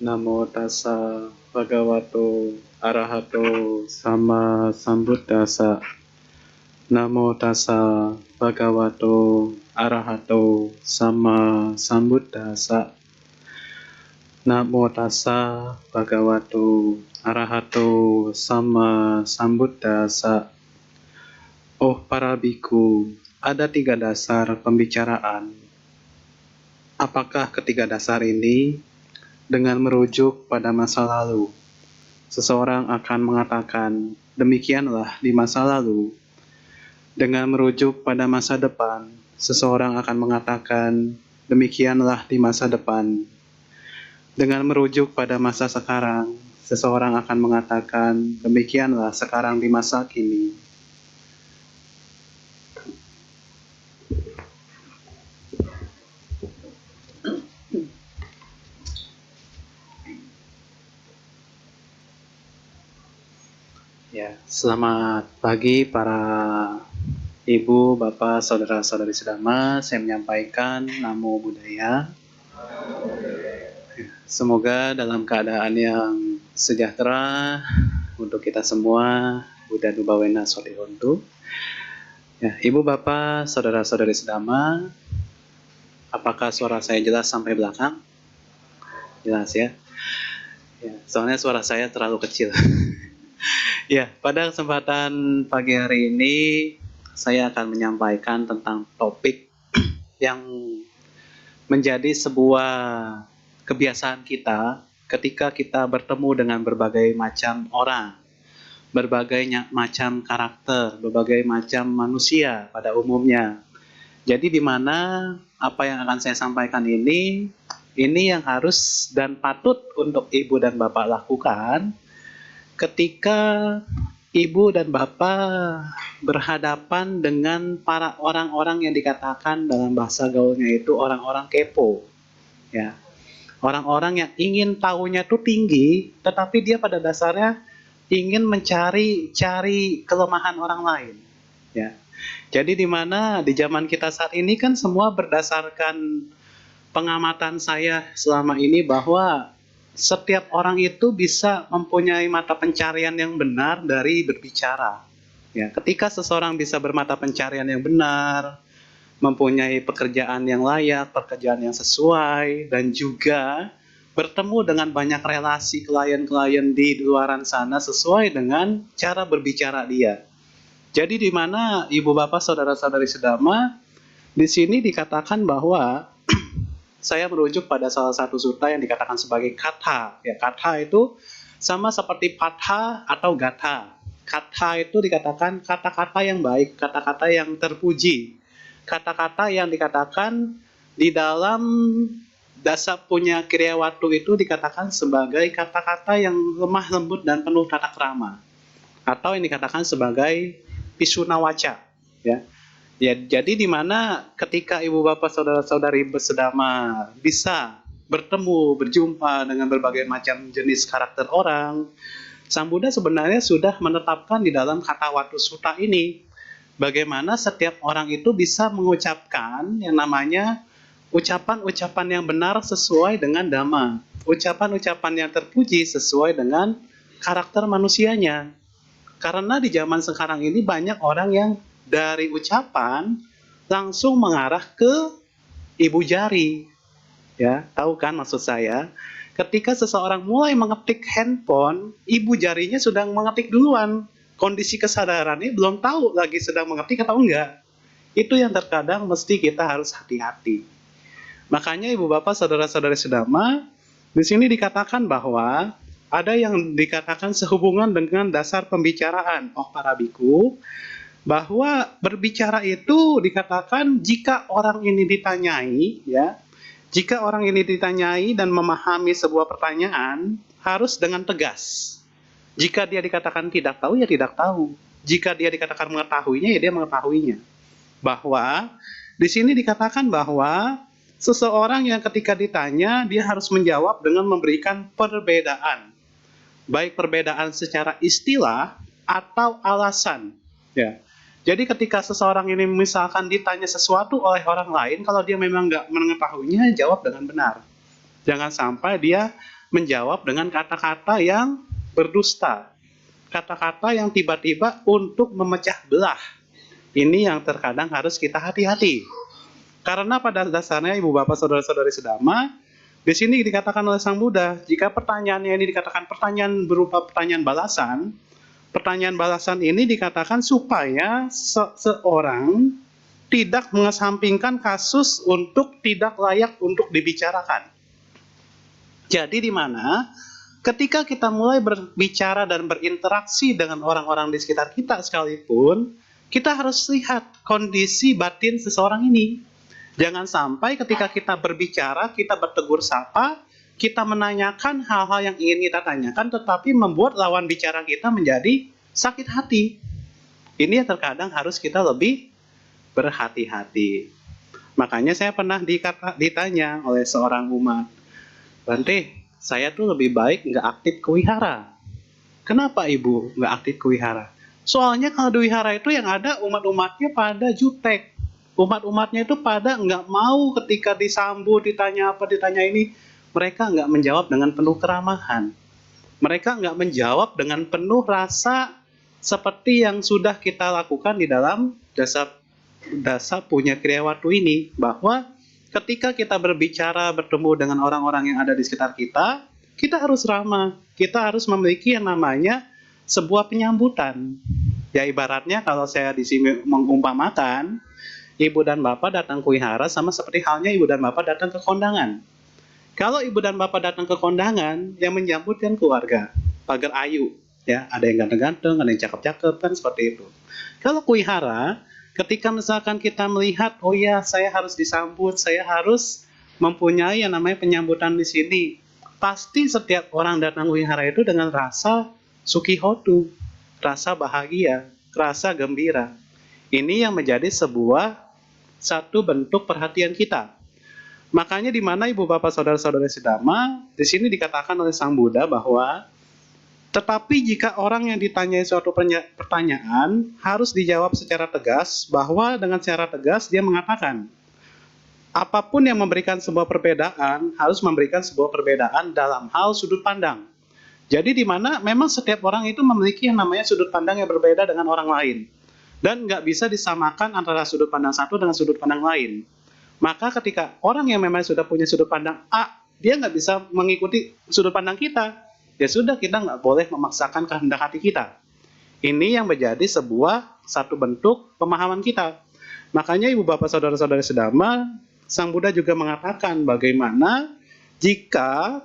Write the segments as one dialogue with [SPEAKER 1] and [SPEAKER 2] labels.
[SPEAKER 1] Namo tassa bhagavato arahato sama sambuddhassa. Namo tassa bhagavato arahato sama sambuddhassa. Namo tassa bhagavato arahato sama sambuddhassa. Oh para biku, ada 3 dasar pembicaraan. Apakah ketiga dasar ini? Dengan merujuk pada masa lalu, seseorang akan mengatakan, demikianlah di masa lalu. Dengan merujuk pada masa depan, seseorang akan mengatakan, demikianlah di masa depan. Dengan merujuk pada masa sekarang, seseorang akan mengatakan, demikianlah sekarang di masa kini. Ya, selamat pagi para ibu, bapak, saudara-saudari sedama. Saya menyampaikan Namo Buddhaya. Semoga dalam keadaan yang sejahtera untuk kita semua. Buddha Nubawena Sodihontu. Ya, ibu, bapak, saudara-saudari sedama, apakah suara saya jelas sampai belakang? Jelas ya. Ya, soalnya suara saya terlalu kecil. Ya, pada kesempatan pagi hari ini saya akan menyampaikan tentang topik yang menjadi sebuah kebiasaan kita ketika kita bertemu dengan berbagai macam orang, berbagai macam karakter, berbagai macam manusia pada umumnya. Jadi di mana apa yang akan saya sampaikan ini yang harus dan patut untuk ibu dan bapak lakukan ketika ibu dan bapak berhadapan dengan para orang-orang yang dikatakan dalam bahasa gaulnya itu orang-orang kepo. Ya. Orang-orang yang ingin tahunya tuh tinggi, tetapi dia pada dasarnya ingin mencari kelemahan orang lain. Ya. Jadi di mana di zaman kita saat ini kan semua berdasarkan pengamatan saya selama ini bahwa setiap orang itu bisa mempunyai mata pencarian yang benar dari berbicara. Ya, ketika seseorang bisa bermata pencarian yang benar, mempunyai pekerjaan yang layak, pekerjaan yang sesuai, dan juga bertemu dengan banyak relasi klien-klien di luaran sana sesuai dengan cara berbicara dia. Jadi di mana ibu bapak saudara-saudari sedama di sini dikatakan bahwa saya merujuk pada salah satu sutta yang dikatakan sebagai katha. Ya, katha itu sama seperti patha atau gatha. Katha itu dikatakan kata-kata yang baik, kata-kata yang terpuji, kata-kata yang dikatakan di dalam dasar punya Kriawatu itu dikatakan sebagai kata-kata yang lemah lembut dan penuh tata krama, atau yang dikatakan sebagai pisunawaca. Ya. Ya, jadi di mana ketika ibu bapak saudara-saudari bersedama bisa bertemu, berjumpa dengan berbagai macam jenis karakter orang, Sang Buddha sebenarnya sudah menetapkan di dalam kata Watu Sutta ini bagaimana setiap orang itu bisa mengucapkan yang namanya ucapan-ucapan yang benar sesuai dengan dhamma, ucapan-ucapan yang terpuji sesuai dengan karakter manusianya. Karena di zaman sekarang ini banyak orang yang dari ucapan langsung mengarah ke ibu jari. Ya, tahu kan maksud saya? Ketika seseorang mulai mengetik handphone, ibu jarinya sudah mengetik duluan. Kondisi kesadarannya belum tahu lagi sedang mengetik atau enggak. Itu yang terkadang mesti kita harus hati-hati. Makanya ibu bapak saudara-saudari sedama, di sini dikatakan bahwa ada yang dikatakan sehubungan dengan dasar pembicaraan. Oh para biku, bahwa berbicara itu dikatakan jika orang ini ditanyai, ya, jika orang ini ditanyai dan memahami sebuah pertanyaan harus dengan tegas. Jika dia dikatakan tidak tahu, ya tidak tahu. Jika dia dikatakan mengetahuinya, ya dia mengetahuinya. Bahwa di sini dikatakan bahwa seseorang yang ketika ditanya dia harus menjawab dengan memberikan perbedaan, baik perbedaan secara istilah atau alasan. Ya. Jadi ketika seseorang ini misalkan ditanya sesuatu oleh orang lain, kalau dia memang nggak mengetahuinya, jawab dengan benar. Jangan sampai dia menjawab dengan kata-kata yang berdusta, kata-kata yang tiba-tiba untuk memecah belah. Ini yang terkadang harus kita hati-hati. Karena pada dasarnya Ibu Bapak Saudara-saudari sedama, di sini dikatakan oleh Sang Buddha, jika pertanyaannya ini dikatakan pertanyaan berupa pertanyaan balasan ini dikatakan supaya seorang tidak mengesampingkan kasus untuk tidak layak untuk dibicarakan. Jadi di mana ketika kita mulai berbicara dan berinteraksi dengan orang-orang di sekitar kita sekalipun, kita harus lihat kondisi batin seseorang ini. Jangan sampai ketika kita berbicara, kita bertegur sapa, kita menanyakan hal-hal yang ingin kita tanyakan, tetapi membuat lawan bicara kita menjadi sakit hati. Ini yang terkadang harus kita lebih berhati-hati. Makanya saya pernah ditanya oleh seorang umat, Bante, saya tuh lebih baik nggak aktif ke wihara. Kenapa Ibu nggak aktif ke wihara? Soalnya kalau di wihara itu yang ada umat-umatnya pada jutek. Umat-umatnya itu pada nggak mau ketika disambut, ditanya apa, ditanya ini. Mereka nggak menjawab dengan penuh keramahan. Mereka nggak menjawab dengan penuh rasa seperti yang sudah kita lakukan di dalam dasa punya Kriawatu ini. Bahwa ketika kita berbicara, bertemu dengan orang-orang yang ada di sekitar kita, kita harus ramah. Kita harus memiliki yang namanya sebuah penyambutan. Ya ibaratnya kalau saya di sini mengumpamakan, Ibu dan Bapak datang ke wihara sama seperti halnya Ibu dan Bapak datang ke kondangan. Kalau Ibu dan Bapak datang ke kondangan, yang menyambut kan keluarga, pagar ayu. Ya, ada yang ganteng-ganteng, ada yang cakep-cakep, kan seperti itu. Kalau ke wihara, ketika misalkan kita melihat, oh ya saya harus disambut, saya harus mempunyai yang namanya penyambutan di sini. Pasti setiap orang datang wihara itu dengan rasa sukihotu, rasa bahagia, rasa gembira. Ini yang menjadi satu bentuk perhatian kita. Makanya di mana Ibu Bapak Saudara-saudari sedama, di sini dikatakan oleh Sang Buddha bahwa tetapi jika orang yang ditanyai suatu pertanyaan harus dijawab secara tegas, bahwa dengan secara tegas dia mengatakan, apapun yang memberikan sebuah perbedaan harus memberikan sebuah perbedaan dalam hal sudut pandang. Jadi di mana memang setiap orang itu memiliki yang namanya sudut pandang yang berbeda dengan orang lain. Dan nggak bisa disamakan antara sudut pandang satu dengan sudut pandang lain. Maka ketika orang yang memang sudah punya sudut pandang A, dia nggak bisa mengikuti sudut pandang kita, ya sudah kita nggak boleh memaksakan kehendak hati kita. Ini yang menjadi satu bentuk pemahaman kita. Makanya Ibu Bapak Saudara-saudari sedama, Sang Buddha juga mengatakan bagaimana jika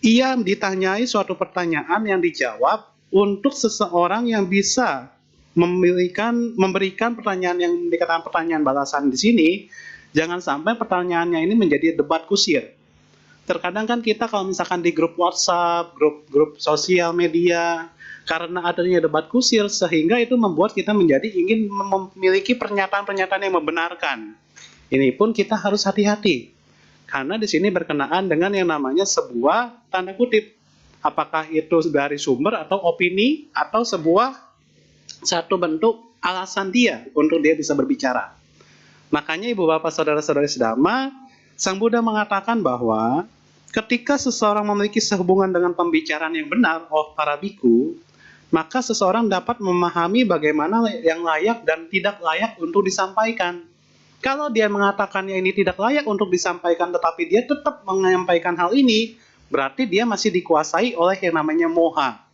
[SPEAKER 1] ia ditanyai suatu pertanyaan yang dijawab untuk seseorang yang bisa memberikan pertanyaan yang dikatakan pertanyaan balasan di sini, jangan sampai pertanyaannya ini menjadi debat kusir. Terkadang kan kita kalau misalkan di grup WhatsApp, grup sosial media, karena adanya debat kusir sehingga itu membuat kita menjadi ingin memiliki pernyataan-pernyataan yang membenarkan. Ini pun kita harus hati-hati. Karena di sini berkenaan dengan yang namanya sebuah tanda kutip. Apakah itu dari sumber atau opini atau satu bentuk alasan dia untuk dia bisa berbicara. Makanya Ibu Bapak Saudara-saudari sedama, Sang Buddha mengatakan bahwa ketika seseorang memiliki sehubungan dengan pembicaraan yang benar, para biku, maka seseorang dapat memahami bagaimana yang layak dan tidak layak untuk disampaikan. Kalau dia mengatakannya ini tidak layak untuk disampaikan, tetapi dia tetap menyampaikan hal ini, berarti dia masih dikuasai oleh yang namanya moha,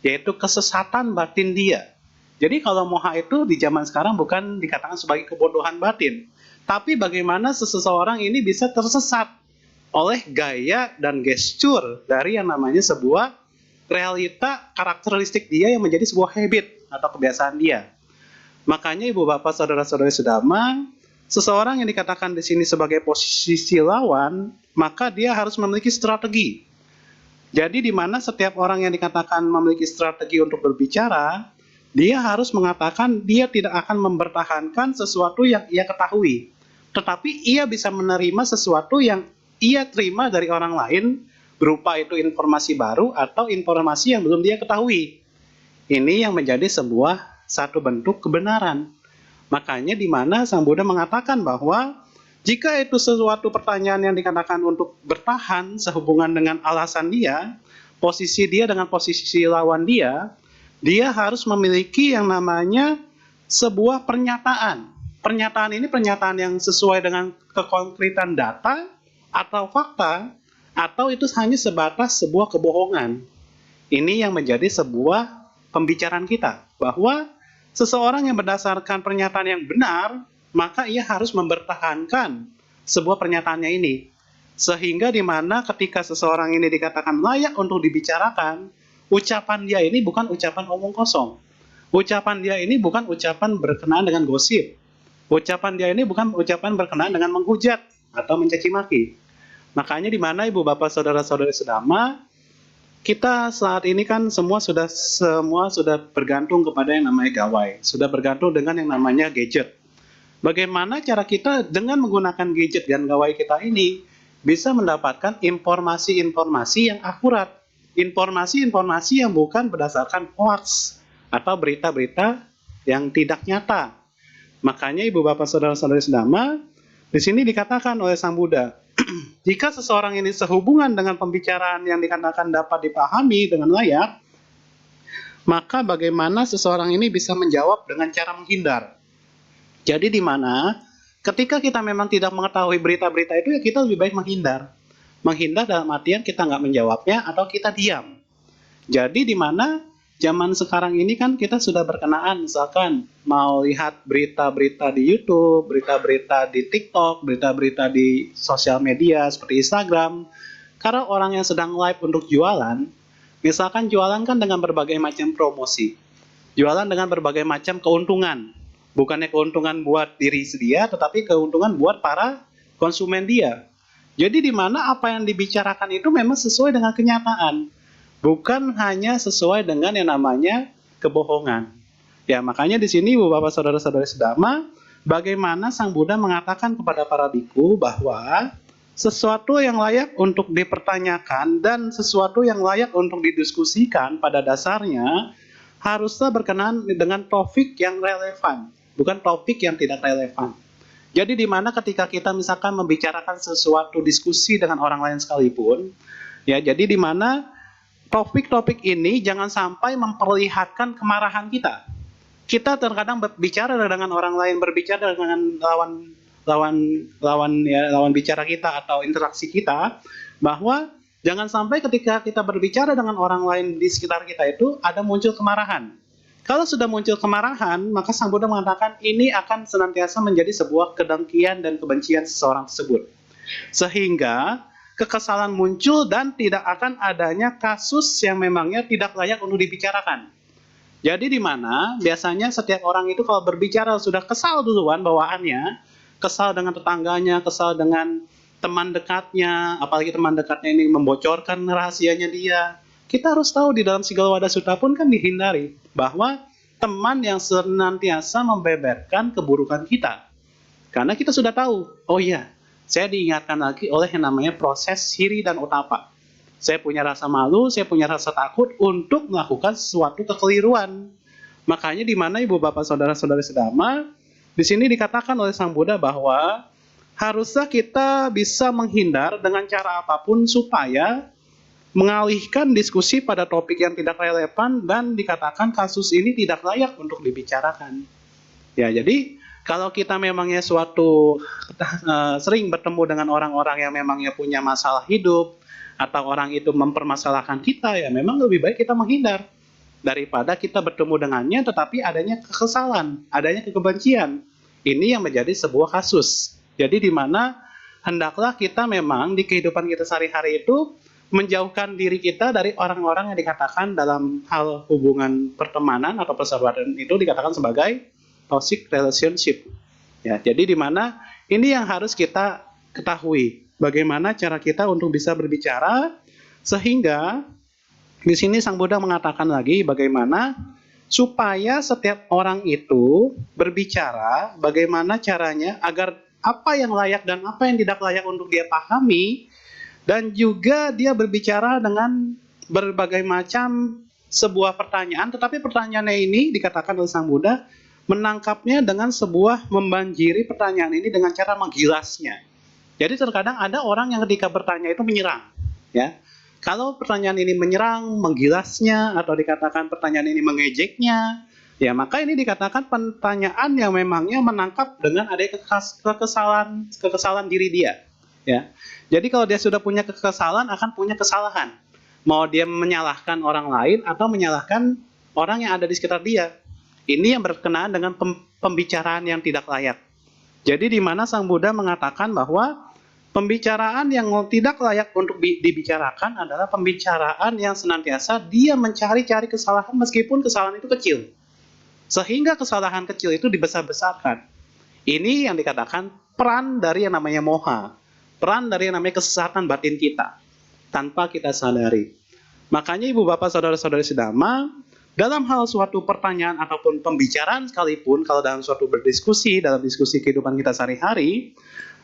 [SPEAKER 1] yaitu kesesatan batin dia. Jadi kalau moha itu di zaman sekarang bukan dikatakan sebagai kebodohan batin, tapi bagaimana seseorang ini bisa tersesat oleh gaya dan gestur dari yang namanya sebuah realita karakteristik dia yang menjadi sebuah habit atau kebiasaan dia. Makanya Ibu Bapak Saudara-saudari sedama, seseorang yang dikatakan di sini sebagai posisi lawan, maka dia harus memiliki strategi. Jadi di mana setiap orang yang dikatakan memiliki strategi untuk berbicara, dia harus mengatakan dia tidak akan mempertahankan sesuatu yang ia ketahui. Tetapi ia bisa menerima sesuatu yang ia terima dari orang lain, berupa itu informasi baru atau informasi yang belum dia ketahui. Ini yang menjadi satu bentuk kebenaran. Makanya di mana Sang Buddha mengatakan bahwa Jika itu sesuatu pertanyaan yang dikatakan untuk bertahan sehubungan dengan alasan dia, posisi dia dengan posisi lawan dia harus memiliki yang namanya sebuah pernyataan. Pernyataan ini pernyataan yang sesuai dengan kekonkretan data atau fakta, atau itu hanya sebatas sebuah kebohongan. Ini yang menjadi sebuah pembicaraan kita, bahwa seseorang yang berdasarkan pernyataan yang benar, maka ia harus mempertahankan sebuah pernyataannya ini. Sehingga di mana ketika seseorang ini dikatakan layak untuk dibicarakan, ucapan dia ini bukan ucapan omong kosong. Ucapan dia ini bukan ucapan berkenaan dengan gosip. Ucapan dia ini bukan ucapan berkenaan dengan menghujat atau mencaci maki. Makanya di mana Ibu Bapak Saudara-saudari sedama, kita saat ini kan semua sudah bergantung kepada yang namanya gawai, sudah bergantung dengan yang namanya gadget. Bagaimana cara kita dengan menggunakan gadget dan gawai kita ini bisa mendapatkan informasi-informasi yang akurat, informasi-informasi yang bukan berdasarkan hoax atau berita-berita yang tidak nyata. Makanya Ibu Bapak Saudara-saudari sedama, di sini dikatakan oleh Sang Buddha, jika seseorang ini sehubungan dengan pembicaraan yang dikatakan dapat dipahami dengan layak, maka bagaimana seseorang ini bisa menjawab dengan cara menghindar. Jadi di mana ketika kita memang tidak mengetahui berita-berita itu, ya kita lebih baik menghindar. Menghindar dalam artian kita nggak menjawabnya atau kita diam. Jadi di mana zaman sekarang ini kan kita sudah berkenaan, misalkan mau lihat berita-berita di YouTube, berita-berita di TikTok, berita-berita di sosial media seperti Instagram. Karena orang yang sedang live untuk jualan, misalkan jualan kan dengan berbagai macam promosi. Jualan dengan berbagai macam keuntungan. Bukannya keuntungan buat diri dia, tetapi keuntungan buat para konsumen dia. Jadi di mana apa yang dibicarakan itu memang sesuai dengan kenyataan. Bukan hanya sesuai dengan yang namanya kebohongan. Ya, makanya di sini Ibu Bapak Saudara-saudari sedama, bagaimana Sang Buddha mengatakan kepada para biku bahwa sesuatu yang layak untuk dipertanyakan dan sesuatu yang layak untuk didiskusikan pada dasarnya haruslah berkenaan dengan topik yang relevan, bukan topik yang tidak relevan. Jadi di mana ketika kita misalkan membicarakan sesuatu diskusi dengan orang lain sekalipun, ya jadi di mana topik-topik ini jangan sampai memperlihatkan kemarahan kita. Kita terkadang berbicara dengan orang lain, berbicara dengan lawan bicara kita atau interaksi kita, bahwa jangan sampai ketika kita berbicara dengan orang lain di sekitar kita itu ada muncul kemarahan. Kalau sudah muncul kemarahan, maka Sang Buddha mengatakan ini akan senantiasa menjadi sebuah kedengkian dan kebencian seseorang tersebut. Sehingga kekesalan muncul dan tidak akan adanya kasus yang memangnya tidak layak untuk dibicarakan. Jadi di mana biasanya setiap orang itu kalau berbicara sudah kesal duluan bawaannya, kesal dengan tetangganya, kesal dengan teman dekatnya, apalagi teman dekatnya ini membocorkan rahasianya dia. Kita harus tahu di dalam Sigala Wada Sutta pun kan dihindari bahwa teman yang senantiasa membeberkan keburukan kita. Karena kita sudah tahu, oh iya, saya diingatkan lagi oleh yang namanya proses hiri dan otapa. Saya punya rasa malu, saya punya rasa takut untuk melakukan sesuatu kekeliruan. Makanya di mana Ibu Bapak Saudara-saudari sedama, di sini dikatakan oleh Sang Buddha bahwa haruslah kita bisa menghindar dengan cara apapun supaya mengalihkan diskusi pada topik yang tidak relevan dan dikatakan kasus ini tidak layak untuk dibicarakan. Ya, jadi kalau kita memangnya sering bertemu dengan orang-orang yang memangnya punya masalah hidup atau orang itu mempermasalahkan kita, ya memang lebih baik kita menghindar daripada kita bertemu dengannya tetapi adanya kekesalan, adanya kebencian. Ini yang menjadi sebuah kasus. Jadi di mana hendaklah kita memang di kehidupan kita sehari-hari itu menjauhkan diri kita dari orang-orang yang dikatakan dalam hal hubungan pertemanan atau persahabatan itu dikatakan sebagai toxic relationship. Ya, jadi di mana ini yang harus kita ketahui, bagaimana cara kita untuk bisa berbicara sehingga di sini Sang Buddha mengatakan lagi bagaimana supaya setiap orang itu berbicara bagaimana caranya agar apa yang layak dan apa yang tidak layak untuk dia pahami. Dan juga dia berbicara dengan berbagai macam sebuah pertanyaan, tetapi pertanyaannya ini dikatakan oleh Sang Buddha menangkapnya dengan sebuah membanjiri pertanyaan ini dengan cara menggilasnya. Jadi terkadang ada orang yang ketika bertanya itu menyerang, ya. Kalau pertanyaan ini menyerang, menggilasnya, atau dikatakan pertanyaan ini mengejeknya, ya maka ini dikatakan pertanyaan yang memangnya menangkap dengan adanya kekesalan diri dia. Ya. Jadi kalau dia sudah punya kekesalan, akan punya kesalahan. Mau dia menyalahkan orang lain atau menyalahkan orang yang ada di sekitar dia. Ini yang berkenaan dengan pembicaraan yang tidak layak. Jadi di mana Sang Buddha mengatakan bahwa pembicaraan yang tidak layak untuk dibicarakan adalah pembicaraan yang senantiasa dia mencari-cari kesalahan meskipun kesalahan itu kecil. Sehingga kesalahan kecil itu dibesar-besarkan. Ini yang dikatakan peran dari yang namanya moha. Peran dari yang namanya kesesatan batin kita. Tanpa kita sadari. Makanya ibu bapak saudara-saudari sedama, dalam hal suatu pertanyaan ataupun pembicaraan sekalipun, kalau dalam suatu berdiskusi, dalam diskusi kehidupan kita sehari-hari,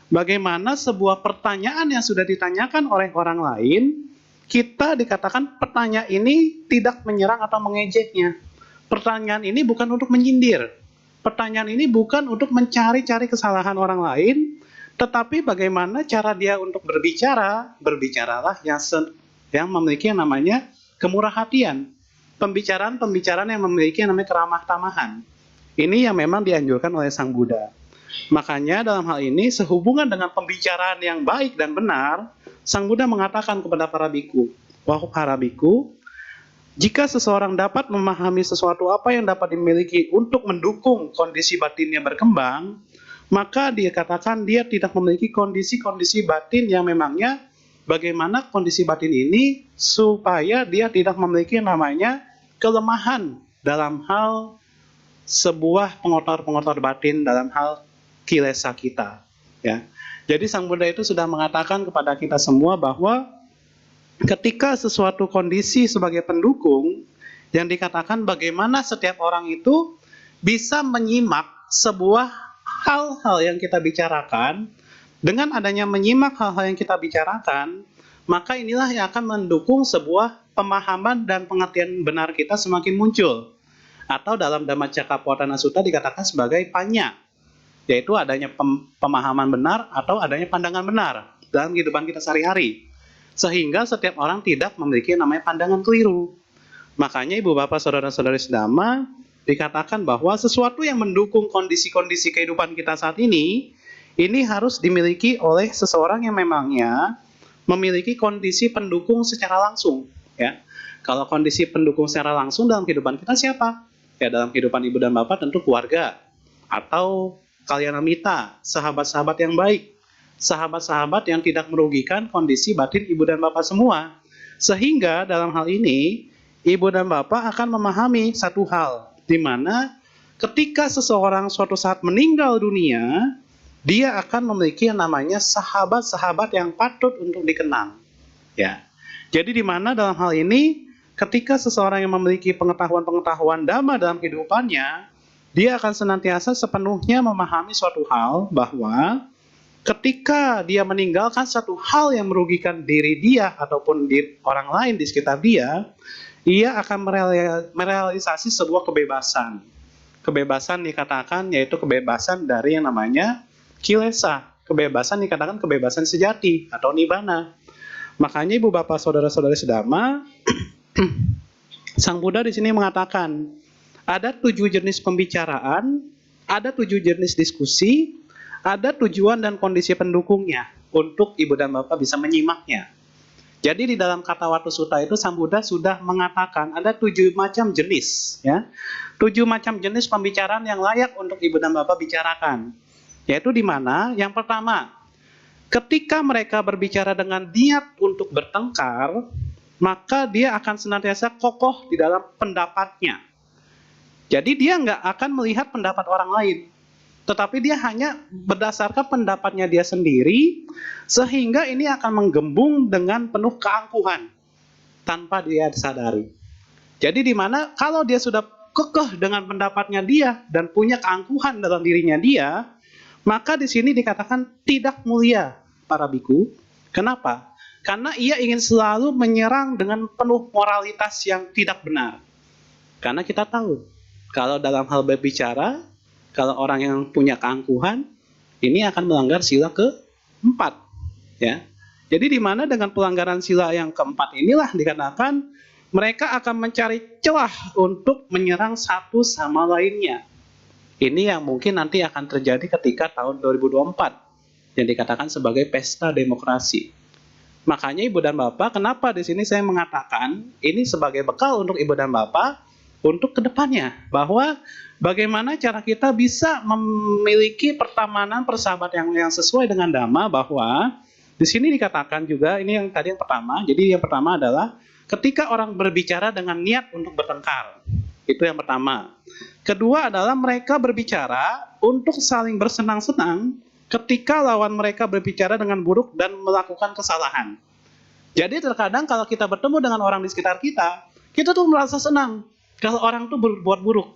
[SPEAKER 1] bagaimana sebuah pertanyaan yang sudah ditanyakan oleh orang lain, kita dikatakan pertanyaan ini tidak menyerang atau mengejeknya. Pertanyaan ini bukan untuk menyindir. Pertanyaan ini bukan untuk mencari-cari kesalahan orang lain, tetapi bagaimana cara dia untuk berbicara, berbicaralah yang memiliki yang namanya kemurah hatian. Pembicaraan-pembicaraan yang memiliki yang namanya keramah tamahan. Ini yang memang dianjurkan oleh Sang Buddha. Makanya dalam hal ini sehubungan dengan pembicaraan yang baik dan benar, Sang Buddha mengatakan kepada para biku, wahai para biku, jika seseorang dapat memahami sesuatu apa yang dapat dimiliki untuk mendukung kondisi batinnya berkembang, maka dia katakan dia tidak memiliki kondisi-kondisi batin yang memangnya bagaimana kondisi batin ini supaya dia tidak memiliki namanya kelemahan dalam hal sebuah pengotor-pengotor batin dalam hal kilesa kita. Ya. Jadi Sang Buddha itu sudah mengatakan kepada kita semua bahwa ketika sesuatu kondisi sebagai pendukung yang dikatakan bagaimana setiap orang itu bisa menyimak sebuah hal-hal yang kita bicarakan, dengan adanya menyimak hal-hal yang kita bicarakan, maka inilah yang akan mendukung sebuah pemahaman dan pengertian benar kita semakin muncul. Atau dalam Dhammacakkappavattana Sutta dikatakan sebagai panya, yaitu adanya pemahaman benar atau adanya pandangan benar dalam kehidupan kita sehari-hari. Sehingga setiap orang tidak memiliki namanya pandangan keliru. Makanya ibu bapak saudara-saudari sedama dikatakan bahwa sesuatu yang mendukung kondisi-kondisi kehidupan kita saat ini harus dimiliki oleh seseorang yang memangnya memiliki kondisi pendukung secara langsung. Ya, kalau kondisi pendukung secara langsung dalam kehidupan kita siapa? Ya, dalam kehidupan ibu dan bapak tentu keluarga atau kalyanamita, sahabat-sahabat yang baik, sahabat-sahabat yang tidak merugikan kondisi batin ibu dan bapak semua. Sehingga dalam hal ini ibu dan bapak akan memahami satu hal, di mana ketika seseorang suatu saat meninggal dunia, dia akan memiliki yang namanya sahabat-sahabat yang patut untuk dikenang. Ya. Jadi di mana dalam hal ini ketika seseorang yang memiliki pengetahuan-pengetahuan dhamma dalam kehidupannya, dia akan senantiasa sepenuhnya memahami suatu hal bahwa ketika dia meninggalkan satu hal yang merugikan diri dia ataupun orang lain di sekitar dia, ia akan merealisasi sebuah kebebasan. Kebebasan dikatakan yaitu kebebasan dari yang namanya kilesa. Kebebasan dikatakan kebebasan sejati atau nibbana. Makanya ibu bapak saudara-saudari sedama, Sang Buddha di sini mengatakan ada 7 jenis pembicaraan, ada 7 jenis diskusi, ada tujuan dan kondisi pendukungnya untuk ibu dan bapak bisa menyimaknya. Jadi di dalam Kathavatta Sutta itu Sang Buddha sudah mengatakan ada 7 macam jenis, ya, 7 macam jenis pembicaraan yang layak untuk ibu dan bapak bicarakan. Yaitu di mana yang pertama, ketika mereka berbicara dengan niat untuk bertengkar, maka dia akan senantiasa kokoh di dalam pendapatnya. Jadi dia nggak akan melihat pendapat orang lain, tetapi dia hanya berdasarkan pendapatnya dia sendiri, sehingga ini akan menggembung dengan penuh keangkuhan tanpa dia sadari. Jadi di mana kalau dia sudah kekeh dengan pendapatnya dia dan punya keangkuhan dalam dirinya dia, maka di sini dikatakan tidak mulia para biku. Kenapa? Karena ia ingin selalu menyerang dengan penuh moralitas yang tidak benar. Karena kita tahu Kalau dalam hal berbicara, kalau orang yang punya keangkuhan, ini akan melanggar sila keempat, ya. Jadi di mana dengan pelanggaran sila yang keempat inilah dikatakan mereka akan mencari celah untuk menyerang satu sama lainnya. Ini yang mungkin nanti akan terjadi ketika tahun 2024 yang dikatakan sebagai pesta demokrasi. Makanya Ibu dan Bapak, kenapa di sini saya mengatakan ini sebagai bekal untuk Ibu dan Bapak untuk kedepannya, bahwa bagaimana cara kita bisa memiliki pertemanan, persahabatan yang sesuai dengan Dhamma, bahwa di sini dikatakan juga, ini yang tadi yang pertama, jadi yang pertama adalah ketika orang berbicara dengan niat untuk bertengkar. Itu yang pertama. Kedua adalah mereka berbicara untuk saling bersenang-senang ketika lawan mereka berbicara dengan buruk dan melakukan kesalahan. Jadi terkadang kalau kita bertemu dengan orang di sekitar kita, kita tuh merasa senang kalau orang tuh berbuat buruk.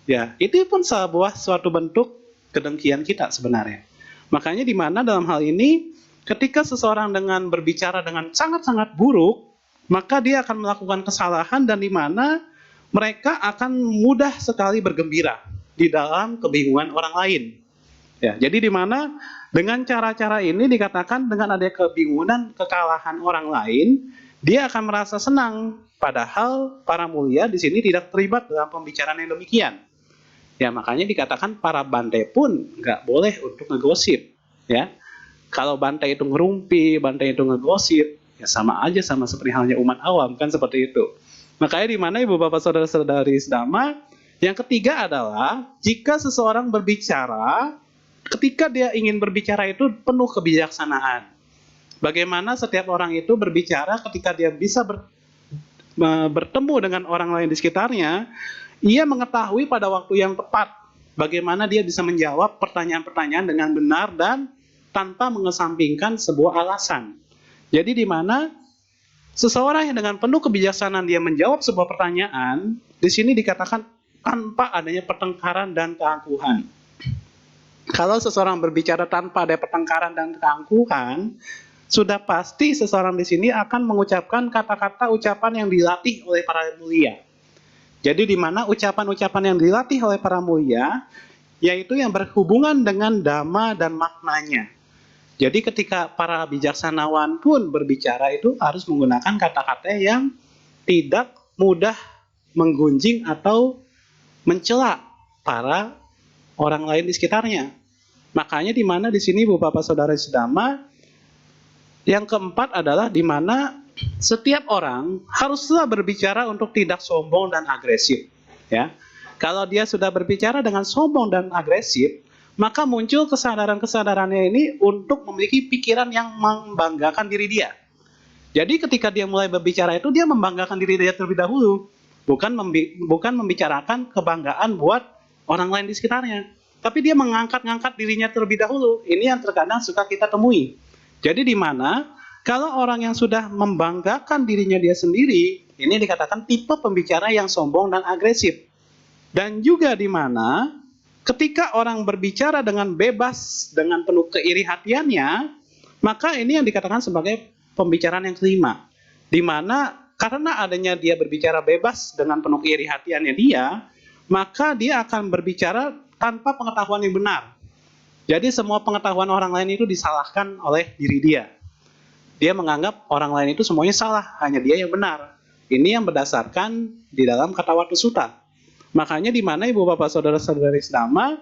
[SPEAKER 1] Ya, itu pun suatu bentuk kedengkian kita sebenarnya. Makanya di mana dalam hal ini, ketika seseorang dengan berbicara dengan sangat-sangat buruk, maka dia akan melakukan kesalahan dan di mana mereka akan mudah sekali bergembira di dalam kebingungan orang lain. Ya, jadi di mana dengan cara-cara ini dikatakan dengan adanya kebingungan, kekalahan orang lain, dia akan merasa senang. Padahal para mulia di sini tidak terlibat dalam pembicaraan yang demikian. Ya, makanya dikatakan para bante pun nggak boleh untuk ngegosip. Ya, kalau bante itu ngerumpi, bante itu ngegosip, ya sama aja sama seperti halnya umat awam, kan seperti itu. Makanya di mana Ibu Bapak Saudara-saudari Dhamma, yang ketiga adalah jika seseorang berbicara, ketika dia ingin berbicara itu penuh kebijaksanaan. Bagaimana setiap orang itu berbicara ketika dia bisa bertemu dengan orang lain di sekitarnya, ia mengetahui pada waktu yang tepat bagaimana dia bisa menjawab pertanyaan-pertanyaan dengan benar dan tanpa mengesampingkan sebuah alasan. Jadi di mana seseorang yang dengan penuh kebijaksanaan dia menjawab sebuah pertanyaan, di sini dikatakan tanpa adanya pertengkaran dan keangkuhan. Kalau seseorang berbicara tanpa ada pertengkaran dan keangkuhan, sudah pasti seseorang di sini akan mengucapkan kata-kata ucapan yang dilatih oleh para mulia. Jadi di mana ucapan-ucapan yang dilatih oleh para mulia, yaitu yang berhubungan dengan dhamma dan maknanya. Jadi ketika para bijaksanawan pun berbicara itu harus menggunakan kata-kata yang tidak mudah menggunjing atau mencela para orang lain di sekitarnya. Makanya di mana di sini Bu Bapak Saudara Dhamma, yang keempat adalah di mana setiap orang haruslah berbicara untuk tidak sombong dan agresif. Ya, kalau dia sudah berbicara dengan sombong dan agresif, maka muncul kesadaran-kesadarannya ini untuk memiliki pikiran yang membanggakan diri dia. Jadi ketika dia mulai berbicara itu, dia membanggakan diri dia terlebih dahulu. Bukan membicarakan kebanggaan buat orang lain di sekitarnya. Tapi dia mengangkat-ngangkat dirinya terlebih dahulu. Ini yang terkadang suka kita temui. Jadi di mana kalau orang yang sudah membanggakan dirinya dia sendiri, ini dikatakan tipe pembicara yang sombong dan agresif. Dan juga di mana ketika orang berbicara dengan bebas, dengan penuh keiri hatiannya, maka ini yang dikatakan sebagai pembicaraan yang kelima. Di mana karena adanya dia berbicara bebas dengan penuh keiri hatiannya dia, maka dia akan berbicara tanpa pengetahuan yang benar. Jadi semua pengetahuan orang lain itu disalahkan oleh diri dia. Dia menganggap orang lain itu semuanya salah, hanya dia yang benar. Ini yang berdasarkan di dalam Katawatu Sutta. Makanya di mana Ibu Bapak Saudara-saudari Dhamma,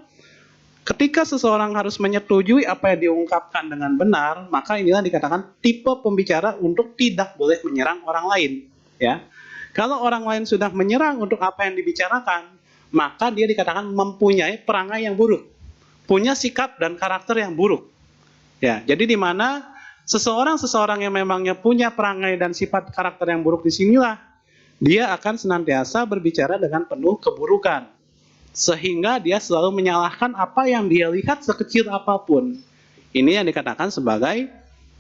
[SPEAKER 1] ketika seseorang harus menyetujui apa yang diungkapkan dengan benar, maka inilah dikatakan tipe pembicara untuk tidak boleh menyerang orang lain. Ya, kalau orang lain sudah menyerang untuk apa yang dibicarakan, maka dia dikatakan mempunyai perangai yang buruk, punya sikap dan karakter yang buruk. Ya, jadi di mana seseorang yang memangnya punya perangai dan sifat karakter yang buruk di sinilah dia akan senantiasa berbicara dengan penuh keburukan. Sehingga dia selalu menyalahkan apa yang dia lihat sekecil apapun. Ini yang dikatakan sebagai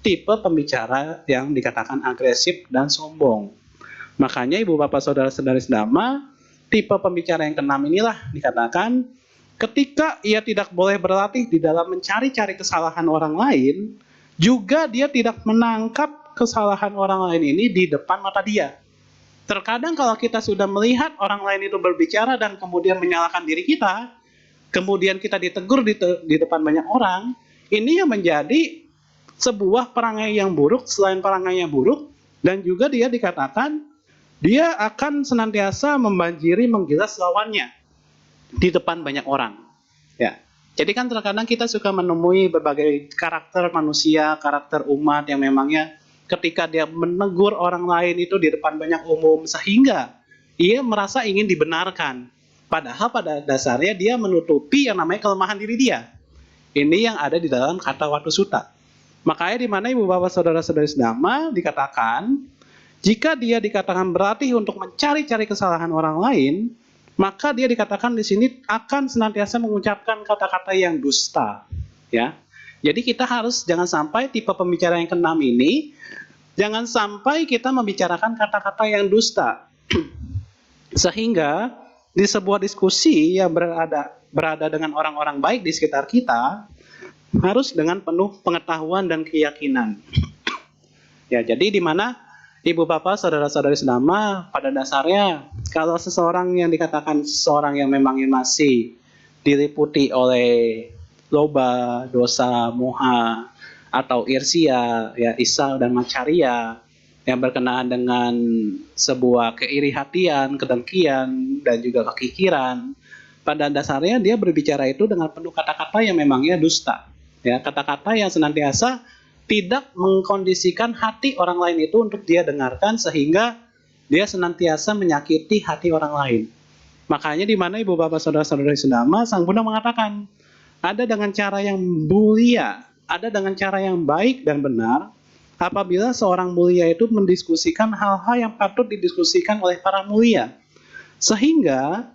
[SPEAKER 1] tipe pembicara yang dikatakan agresif dan sombong. Makanya Ibu Bapak Saudara-saudari Dhamma, tipe pembicara yang keenam inilah dikatakan ketika ia tidak boleh berlatih di dalam mencari-cari kesalahan orang lain, juga dia tidak menangkap kesalahan orang lain ini di depan mata dia. Terkadang kalau kita sudah melihat orang lain itu berbicara dan kemudian menyalahkan diri kita, kemudian kita ditegur di depan banyak orang, ini yang menjadi sebuah perangai yang buruk. Selain perangai yang buruk, dan juga dia dikatakan dia akan senantiasa membanjiri, menggilas lawannya di depan banyak orang. Ya. Jadi kan terkadang kita suka menemui berbagai karakter manusia, karakter umat yang memangnya ketika dia menegur orang lain itu di depan banyak umum, sehingga ia merasa ingin dibenarkan. Padahal pada dasarnya dia menutupi yang namanya kelemahan diri dia. Ini yang ada di dalam kata Watu Sutta. Makanya di mana ibu bapak saudara-saudari sedama dikatakan, jika dia dikatakan berarti untuk mencari-cari kesalahan orang lain, maka dia dikatakan di sini akan senantiasa mengucapkan kata-kata yang dusta. Ya, jadi kita harus jangan sampai tipe pembicara yang keenam ini, jangan sampai kita membicarakan kata-kata yang dusta. Sehingga di sebuah diskusi yang berada dengan orang-orang baik di sekitar kita, harus dengan penuh pengetahuan dan keyakinan. Ya, jadi di mana ibu bapak saudara-saudari sedama pada dasarnya kalau seseorang yang dikatakan seseorang yang memangnya masih diliputi oleh loba, dosa, moha, atau irsia, ya isa dan macaria yang berkenaan dengan sebuah keiri hatian, kedengkian, dan juga kekikiran, pada dasarnya dia berbicara itu dengan penuh kata-kata yang memangnya dusta. Ya, kata-kata yang senantiasa tidak mengkondisikan hati orang lain itu untuk dia dengarkan, sehingga dia senantiasa menyakiti hati orang lain. Makanya di mana ibu bapak saudara-saudari sedama, Sang Buddha mengatakan, ada dengan cara yang mulia, ada dengan cara yang baik dan benar, apabila seorang mulia itu mendiskusikan hal-hal yang patut didiskusikan oleh para mulia. Sehingga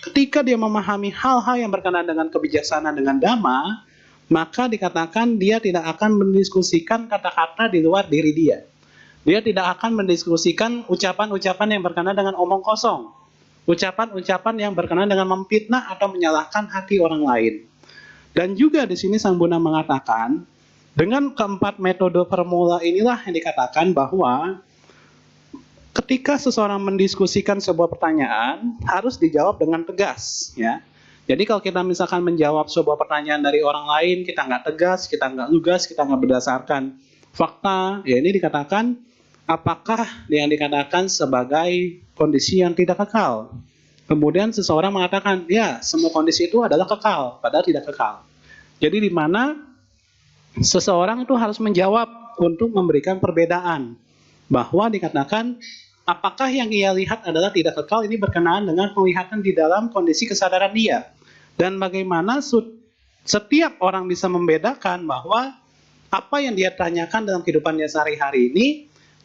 [SPEAKER 1] ketika dia memahami hal-hal yang berkenaan dengan kebijaksanaan dengan dhamma, maka dikatakan dia tidak akan mendiskusikan kata-kata di luar diri dia. Dia tidak akan mendiskusikan ucapan-ucapan yang berkenaan dengan omong kosong, ucapan-ucapan yang berkenaan dengan memfitnah atau menyalahkan hati orang lain. Dan juga di sini Sang Buddha mengatakan, dengan keempat metode formula inilah yang dikatakan bahwa ketika seseorang mendiskusikan sebuah pertanyaan harus dijawab dengan tegas, ya. Jadi kalau kita misalkan menjawab sebuah pertanyaan dari orang lain, kita nggak tegas, kita nggak lugas, kita nggak berdasarkan fakta, ya ini dikatakan apakah yang dikatakan sebagai kondisi yang tidak kekal. Kemudian seseorang mengatakan, ya semua kondisi itu adalah kekal, padahal tidak kekal. Jadi di mana seseorang itu harus menjawab untuk memberikan perbedaan. Bahwa dikatakan, apakah yang ia lihat adalah tidak kekal, ini berkenaan dengan penglihatan di dalam kondisi kesadaran dia. Dan bagaimana setiap orang bisa membedakan bahwa apa yang dia tanyakan dalam kehidupannya sehari-hari ini,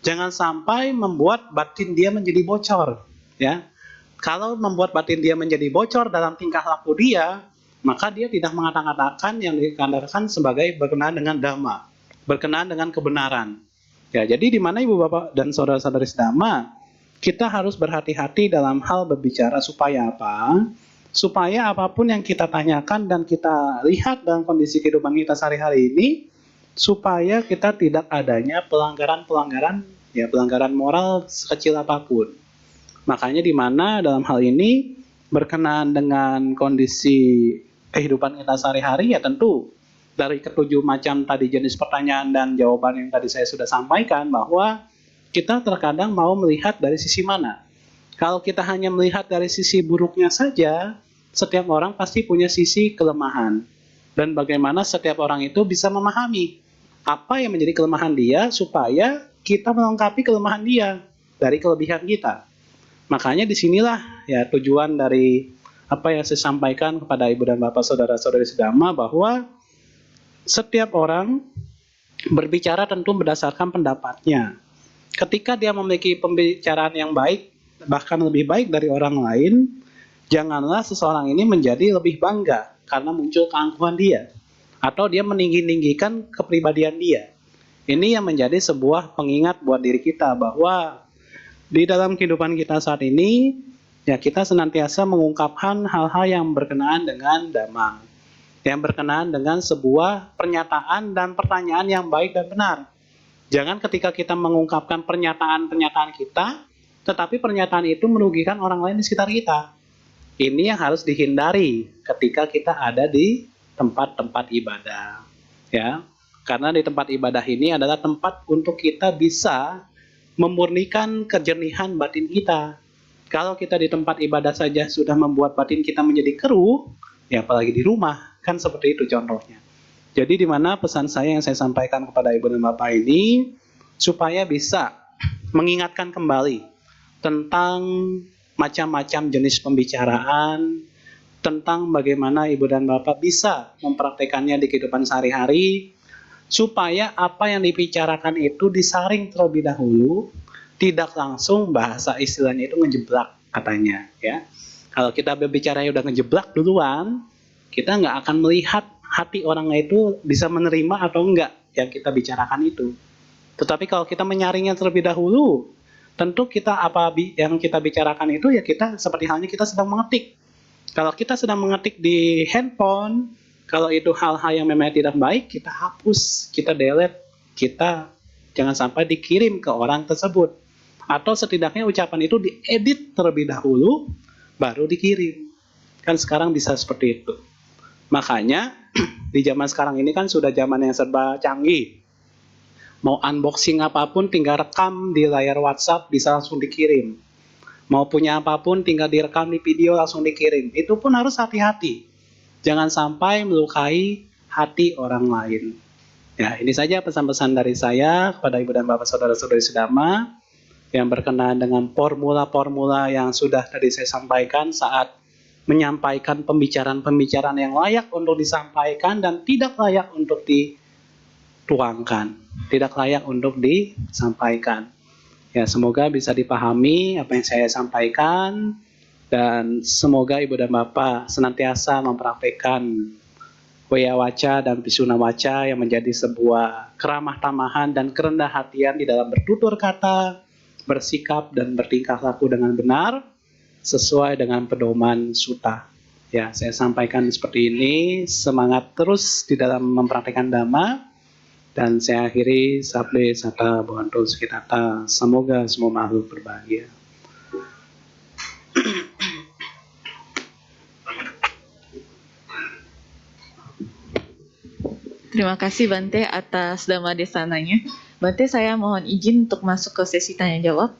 [SPEAKER 1] jangan sampai membuat batin dia menjadi bocor. Ya, kalau membuat batin dia menjadi bocor dalam tingkah laku dia, maka dia tidak mengatakan yang dikatakan sebagai berkenaan dengan dhamma, berkenaan dengan kebenaran. Ya, jadi di mana ibu bapak dan saudara-saudari sedama, kita harus berhati-hati dalam hal berbicara supaya apa? Supaya apapun yang kita tanyakan dan kita lihat dalam kondisi kehidupan kita sehari-hari ini, supaya kita tidak adanya pelanggaran-pelanggaran, ya pelanggaran moral sekecil apapun. Makanya di mana dalam hal ini berkenaan dengan kondisi kehidupan kita sehari-hari, ya tentu dari ketujuh macam tadi jenis pertanyaan dan jawaban yang tadi saya sudah sampaikan, bahwa kita terkadang mau melihat dari sisi mana. Kalau kita hanya melihat dari sisi buruknya saja, setiap orang pasti punya sisi kelemahan. Dan bagaimana setiap orang itu bisa memahami apa yang menjadi kelemahan dia, supaya kita melengkapi kelemahan dia dari kelebihan kita. Makanya disinilah ya tujuan dari apa yang saya sampaikan kepada ibu dan bapak saudara-saudari sedama, bahwa setiap orang berbicara tentu berdasarkan pendapatnya. Ketika dia memiliki pembicaraan yang baik, bahkan lebih baik dari orang lain, janganlah seseorang ini menjadi lebih bangga karena muncul keangkuhan dia, atau dia meninggi-ninggikan kepribadian dia. Ini yang menjadi sebuah pengingat buat diri kita bahwa di dalam kehidupan kita saat ini, ya kita senantiasa mengungkapkan hal-hal yang berkenaan dengan dhamma, yang berkenaan dengan sebuah pernyataan dan pertanyaan yang baik dan benar. Jangan ketika kita mengungkapkan pernyataan-pernyataan kita, tetapi pernyataan itu merugikan orang lain di sekitar kita. Ini yang harus dihindari ketika kita ada di tempat-tempat ibadah, ya. Karena di tempat ibadah ini adalah tempat untuk kita bisa memurnikan kejernihan batin kita. Kalau kita di tempat ibadah saja sudah membuat batin kita menjadi keruh, ya apalagi di rumah, kan seperti itu contohnya. Jadi di mana pesan saya yang saya sampaikan kepada Ibu dan Bapak ini, supaya bisa mengingatkan kembali tentang macam-macam jenis pembicaraan, tentang bagaimana Ibu dan Bapak bisa mempraktekannya di kehidupan sehari-hari, supaya apa yang dibicarakan itu disaring terlebih dahulu, tidak langsung bahasa istilahnya itu ngejeblak katanya, ya. Kalau kita berbicara udah ngejeblak duluan, kita nggak akan melihat hati orang itu bisa menerima atau enggak yang kita bicarakan itu. Tetapi kalau kita menyaringnya terlebih dahulu, tentu kita apa yang kita bicarakan itu ya kita seperti halnya kita sedang mengetik. Kalau kita sedang mengetik di handphone, kalau itu hal-hal yang memang tidak baik, kita hapus, kita delete, kita jangan sampai dikirim ke orang tersebut. Atau setidaknya ucapan itu diedit terlebih dahulu, baru dikirim. Kan sekarang bisa seperti itu. Makanya di zaman sekarang ini kan sudah zaman yang serba canggih. Mau unboxing apapun tinggal rekam di layar WhatsApp bisa langsung dikirim. Mau punya apapun tinggal direkam di video langsung dikirim. Itu pun harus hati-hati. Jangan sampai melukai hati orang lain. Ya, ini saja pesan-pesan dari saya kepada Ibu dan Bapak saudara-saudari sedama yang berkenaan dengan formula-formula yang sudah tadi saya sampaikan saat menyampaikan pembicaraan-pembicaraan yang layak untuk disampaikan dan tidak layak untuk dituangkan, tidak layak untuk disampaikan. Ya, semoga bisa dipahami apa yang saya sampaikan dan semoga Ibu dan Bapak senantiasa mempraktikkan Weya Waca dan Pisuna Waca yang menjadi sebuah keramah tamahan dan kerendah hatian di dalam bertutur kata, bersikap dan bertingkah laku dengan benar sesuai dengan pedoman Sutta. Ya, saya sampaikan seperti ini, semangat terus di dalam mempraktikkan Dhamma. Dan saya akhiri sabde sata bhavantu sukhitata. Semoga semua makhluk berbahagia.
[SPEAKER 2] Terima kasih Bante atas Dhamma Desananya. Bante, saya mohon izin untuk masuk ke sesi tanya jawab.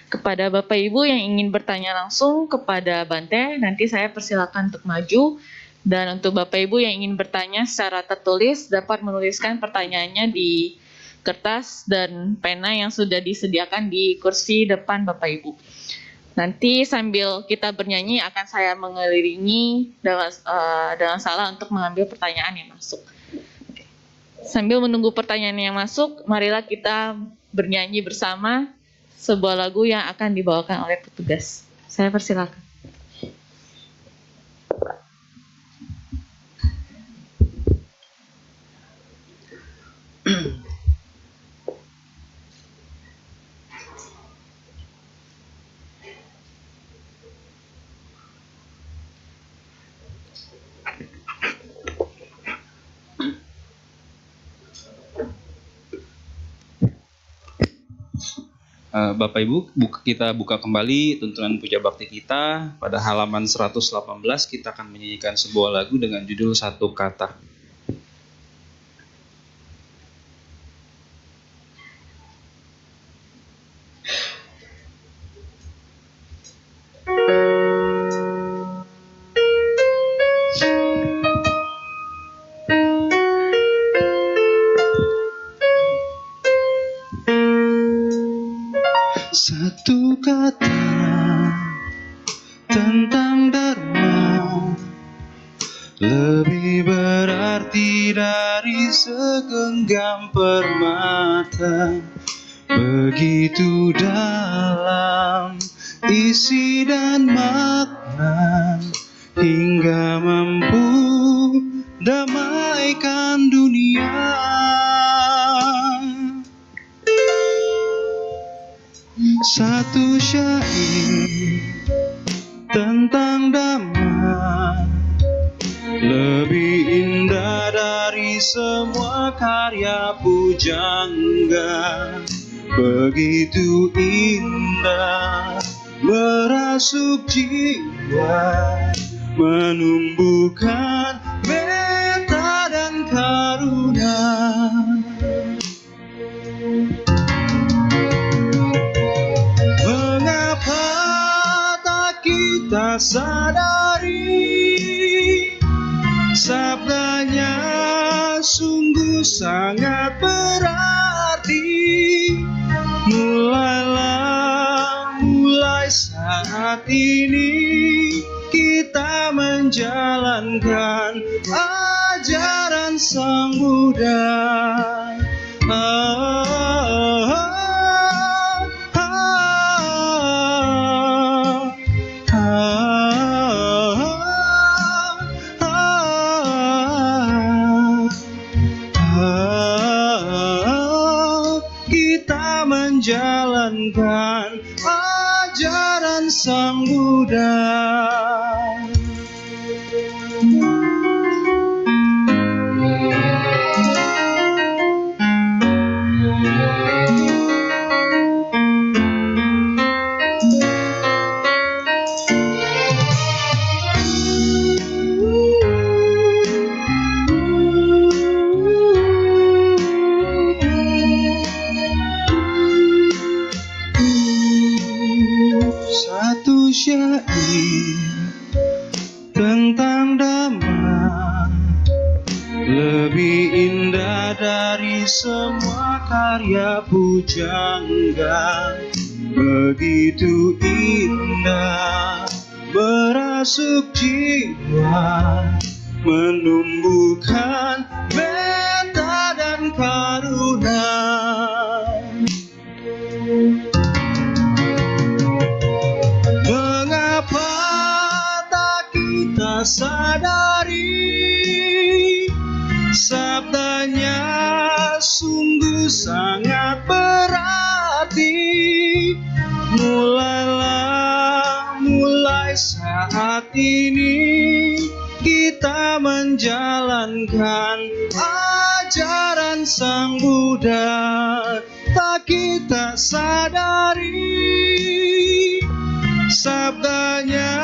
[SPEAKER 2] Kepada Bapak Ibu yang ingin bertanya langsung kepada Bante, nanti saya persilakan untuk maju. Dan untuk Bapak Ibu yang ingin bertanya secara tertulis, dapat menuliskan pertanyaannya di kertas dan pena yang sudah disediakan di kursi depan Bapak Ibu. Nanti sambil kita bernyanyi akan saya mengelilingi dengan salah untuk mengambil pertanyaan yang masuk. Sambil menunggu pertanyaan yang masuk, marilah kita bernyanyi bersama sebuah lagu yang akan dibawakan oleh petugas. Saya persilakan.
[SPEAKER 3] Bapak Ibu, kita buka kembali tuntunan puja bakti kita. Pada halaman 118 kita akan menyanyikan sebuah lagu dengan judul Satu Kata. Satu kata tentang Dharma lebih berarti dari segenggam permata. Begitu dalam isi dan makna hingga mampu damaikan dunia. Satu syair tentang Dhamma lebih indah dari semua karya pujangga. begitu indah, merasuk jiwa, menumbuhkan meta dan karuna. Mengapa tak kita sadari, sabdanya sungguh sangat berarti. Mulai saat ini kita menjalankan ajaran Sang Buddha. Kita menjalankan ajaran Sang Buddha. Satu syair tentang Dhamma lebih indah dari semua karya pujangga. Begitu indah, merasuk jiwa, menumbuhkan meta dan karuna. Mengapa tak kita sadari, sabdanya sungguh sangat berarti. Mulai saat ini kita menjalankan ajaran Sang Buddha. Tak kita sadari, sabdanya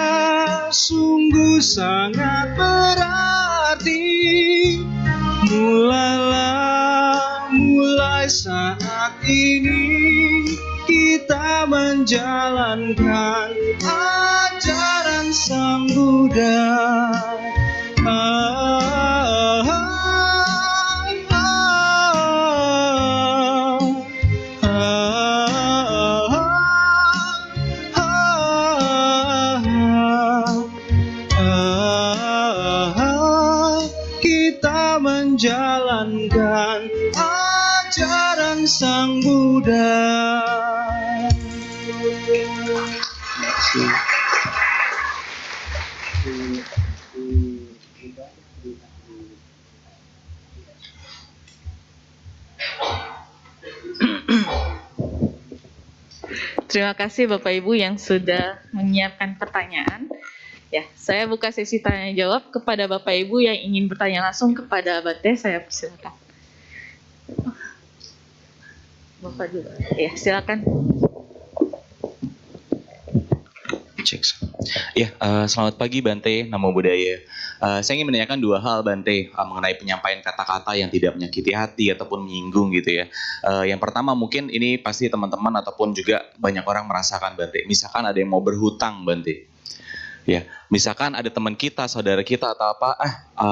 [SPEAKER 3] sungguh sangat berarti. Mulai saat ini kita menjalankan ajaran Sang Buddha. Kita menjalankan ajaran Sang Buddha.
[SPEAKER 2] Terima kasih Bapak Ibu yang sudah menyiapkan pertanyaan. Ya, saya buka sesi tanya jawab kepada Bapak Ibu yang ingin bertanya langsung kepada Bante. Saya persilakan. Bapak juga. Ya, silakan.
[SPEAKER 4] Cek. Ya, selamat pagi Bante, Namo Buddhaya. Saya ingin menanyakan dua hal Bante mengenai penyampaian kata-kata yang tidak menyakiti hati ataupun menyinggung gitu ya. Yang pertama mungkin ini pasti teman-teman ataupun juga banyak orang merasakan Bante. Misalkan ada yang mau berhutang Bante. Ya, misalkan ada teman kita, saudara kita atau apa,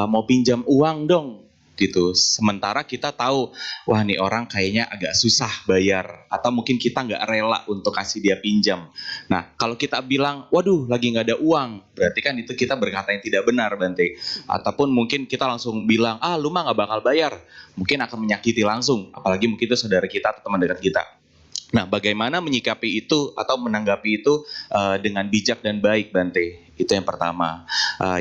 [SPEAKER 4] mau pinjam uang dong gitu. Sementara kita tahu, wah nih orang kayaknya agak susah bayar atau mungkin kita nggak rela untuk kasih dia pinjam. Nah, kalau kita bilang, waduh lagi nggak ada uang, berarti kan itu kita berkata yang tidak benar Bante. Ataupun mungkin kita langsung bilang, lu mah nggak bakal bayar, mungkin akan menyakiti langsung, apalagi mungkin itu saudara kita atau teman dekat kita. Nah, bagaimana menyikapi itu atau menanggapi itu dengan bijak dan baik, Bante? Itu yang pertama.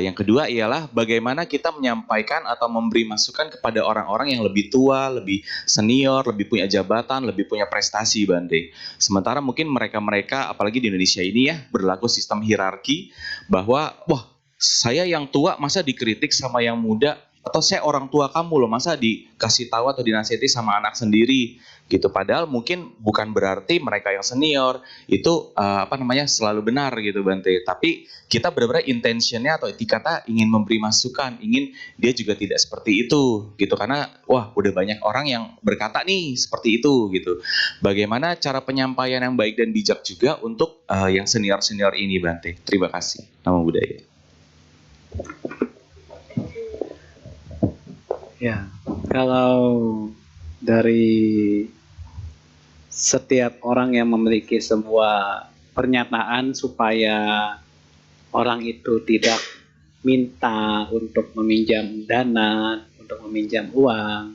[SPEAKER 4] Yang kedua ialah bagaimana kita menyampaikan atau memberi masukan kepada orang-orang yang lebih tua, lebih senior, lebih punya jabatan, lebih punya prestasi, Bante. Sementara mungkin mereka-mereka, apalagi di Indonesia ini ya, berlaku sistem hierarki bahwa, wah, saya yang tua masa dikritik sama yang muda, atau saya orang tua kamu loh, masa dikasih tahu atau dinasihati sama anak sendiri gitu. Padahal mungkin bukan berarti mereka yang senior itu selalu benar gitu Bante. Tapi kita benar-benar intentionnya atau etikata ingin memberi masukan, ingin dia juga tidak seperti itu gitu. Karena wah udah banyak orang yang berkata nih seperti itu gitu. Bagaimana cara penyampaian yang baik dan bijak juga untuk yang senior-senior ini Bante. Terima kasih. Namo Buddhaya.
[SPEAKER 1] Ya, kalau dari setiap orang yang memiliki sebuah pernyataan supaya orang itu tidak minta untuk meminjam dana, untuk meminjam uang,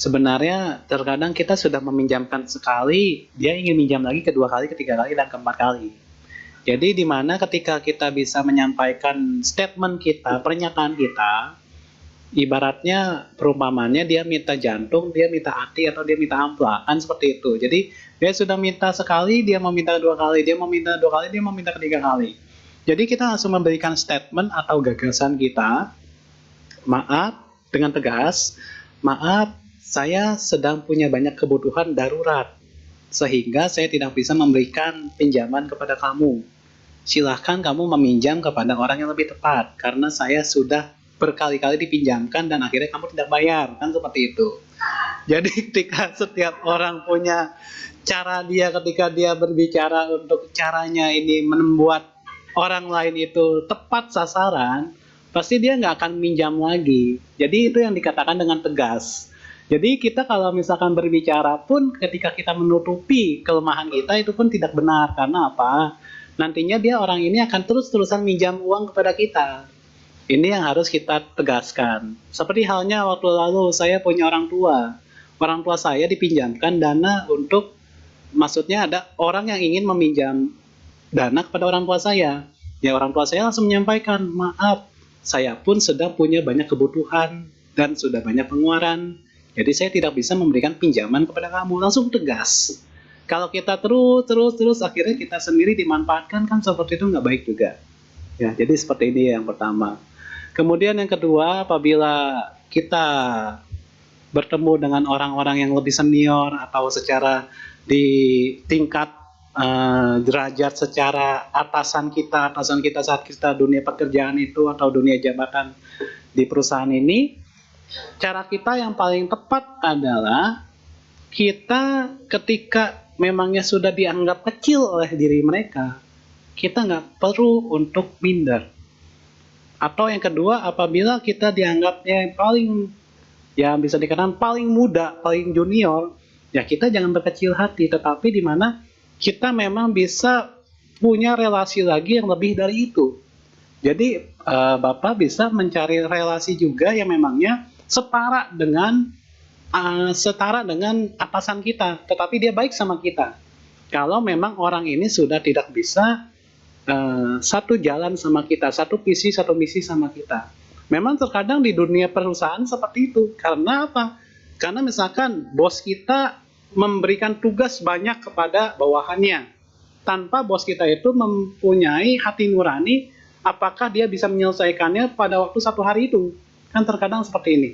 [SPEAKER 1] sebenarnya terkadang kita sudah meminjamkan sekali, dia ingin minjam lagi, kedua kali, ketiga kali, dan keempat kali. Jadi di mana ketika kita bisa menyampaikan statement kita, pernyataan kita, ibaratnya perumpamannya dia minta jantung, dia minta hati, atau dia minta ampla, kan seperti itu. Jadi dia sudah minta sekali, dia mau minta dua kali, dia mau minta dua kali, dia mau minta ketiga kali. Jadi kita langsung memberikan statement atau gagasan kita, maaf, dengan tegas, maaf, saya sedang punya banyak kebutuhan darurat, sehingga saya tidak bisa memberikan pinjaman kepada kamu. Silahkan kamu meminjam kepada orang yang lebih tepat, karena saya sudah berkali-kali dipinjamkan dan akhirnya kamu tidak bayar, kan seperti itu. Jadi ketika setiap orang punya cara dia ketika dia berbicara untuk caranya ini membuat orang lain itu tepat sasaran, pasti dia nggak akan minjam lagi. Jadi itu yang dikatakan dengan tegas. Jadi kita kalau misalkan berbicara pun ketika kita menutupi kelemahan kita itu pun tidak benar. Karena apa? Nantinya dia orang ini akan terus-terusan minjam uang kepada kita. Ini yang harus kita tegaskan. Seperti halnya waktu lalu saya punya orang tua. Orang tua saya dipinjamkan dana untuk, maksudnya ada orang yang ingin meminjam dana kepada orang tua saya. Ya orang tua saya langsung menyampaikan, maaf, saya pun sedang punya banyak kebutuhan dan sudah banyak pengeluaran. Jadi saya tidak bisa memberikan pinjaman kepada kamu. Langsung tegas. Kalau kita terus akhirnya kita sendiri dimanfaatkan, kan seperti itu nggak baik juga. Ya, jadi seperti ini yang pertama. Kemudian yang kedua, apabila kita bertemu dengan orang-orang yang lebih senior atau secara di tingkat derajat secara atasan kita saat kita dunia pekerjaan itu atau dunia jabatan di perusahaan ini, cara kita yang paling tepat adalah kita ketika memangnya sudah dianggap kecil oleh diri mereka, kita nggak perlu untuk minder. Atau yang kedua, apabila kita dianggapnya yang paling, ya bisa dikatakan paling muda, paling junior, ya kita jangan berkecil hati, tetapi di mana kita memang bisa punya relasi lagi yang lebih dari itu. Jadi Bapak bisa mencari relasi juga yang memangnya setara dengan atasan kita, tetapi dia baik sama kita. Kalau memang orang ini sudah tidak bisa satu jalan sama kita, satu visi, satu misi sama kita. Memang terkadang di dunia perusahaan seperti itu. Karena apa? Karena misalkan bos kita memberikan tugas banyak kepada bawahannya. Tanpa bos kita itu mempunyai hati nurani, apakah dia bisa menyelesaikannya pada waktu satu hari itu? Kan terkadang seperti ini.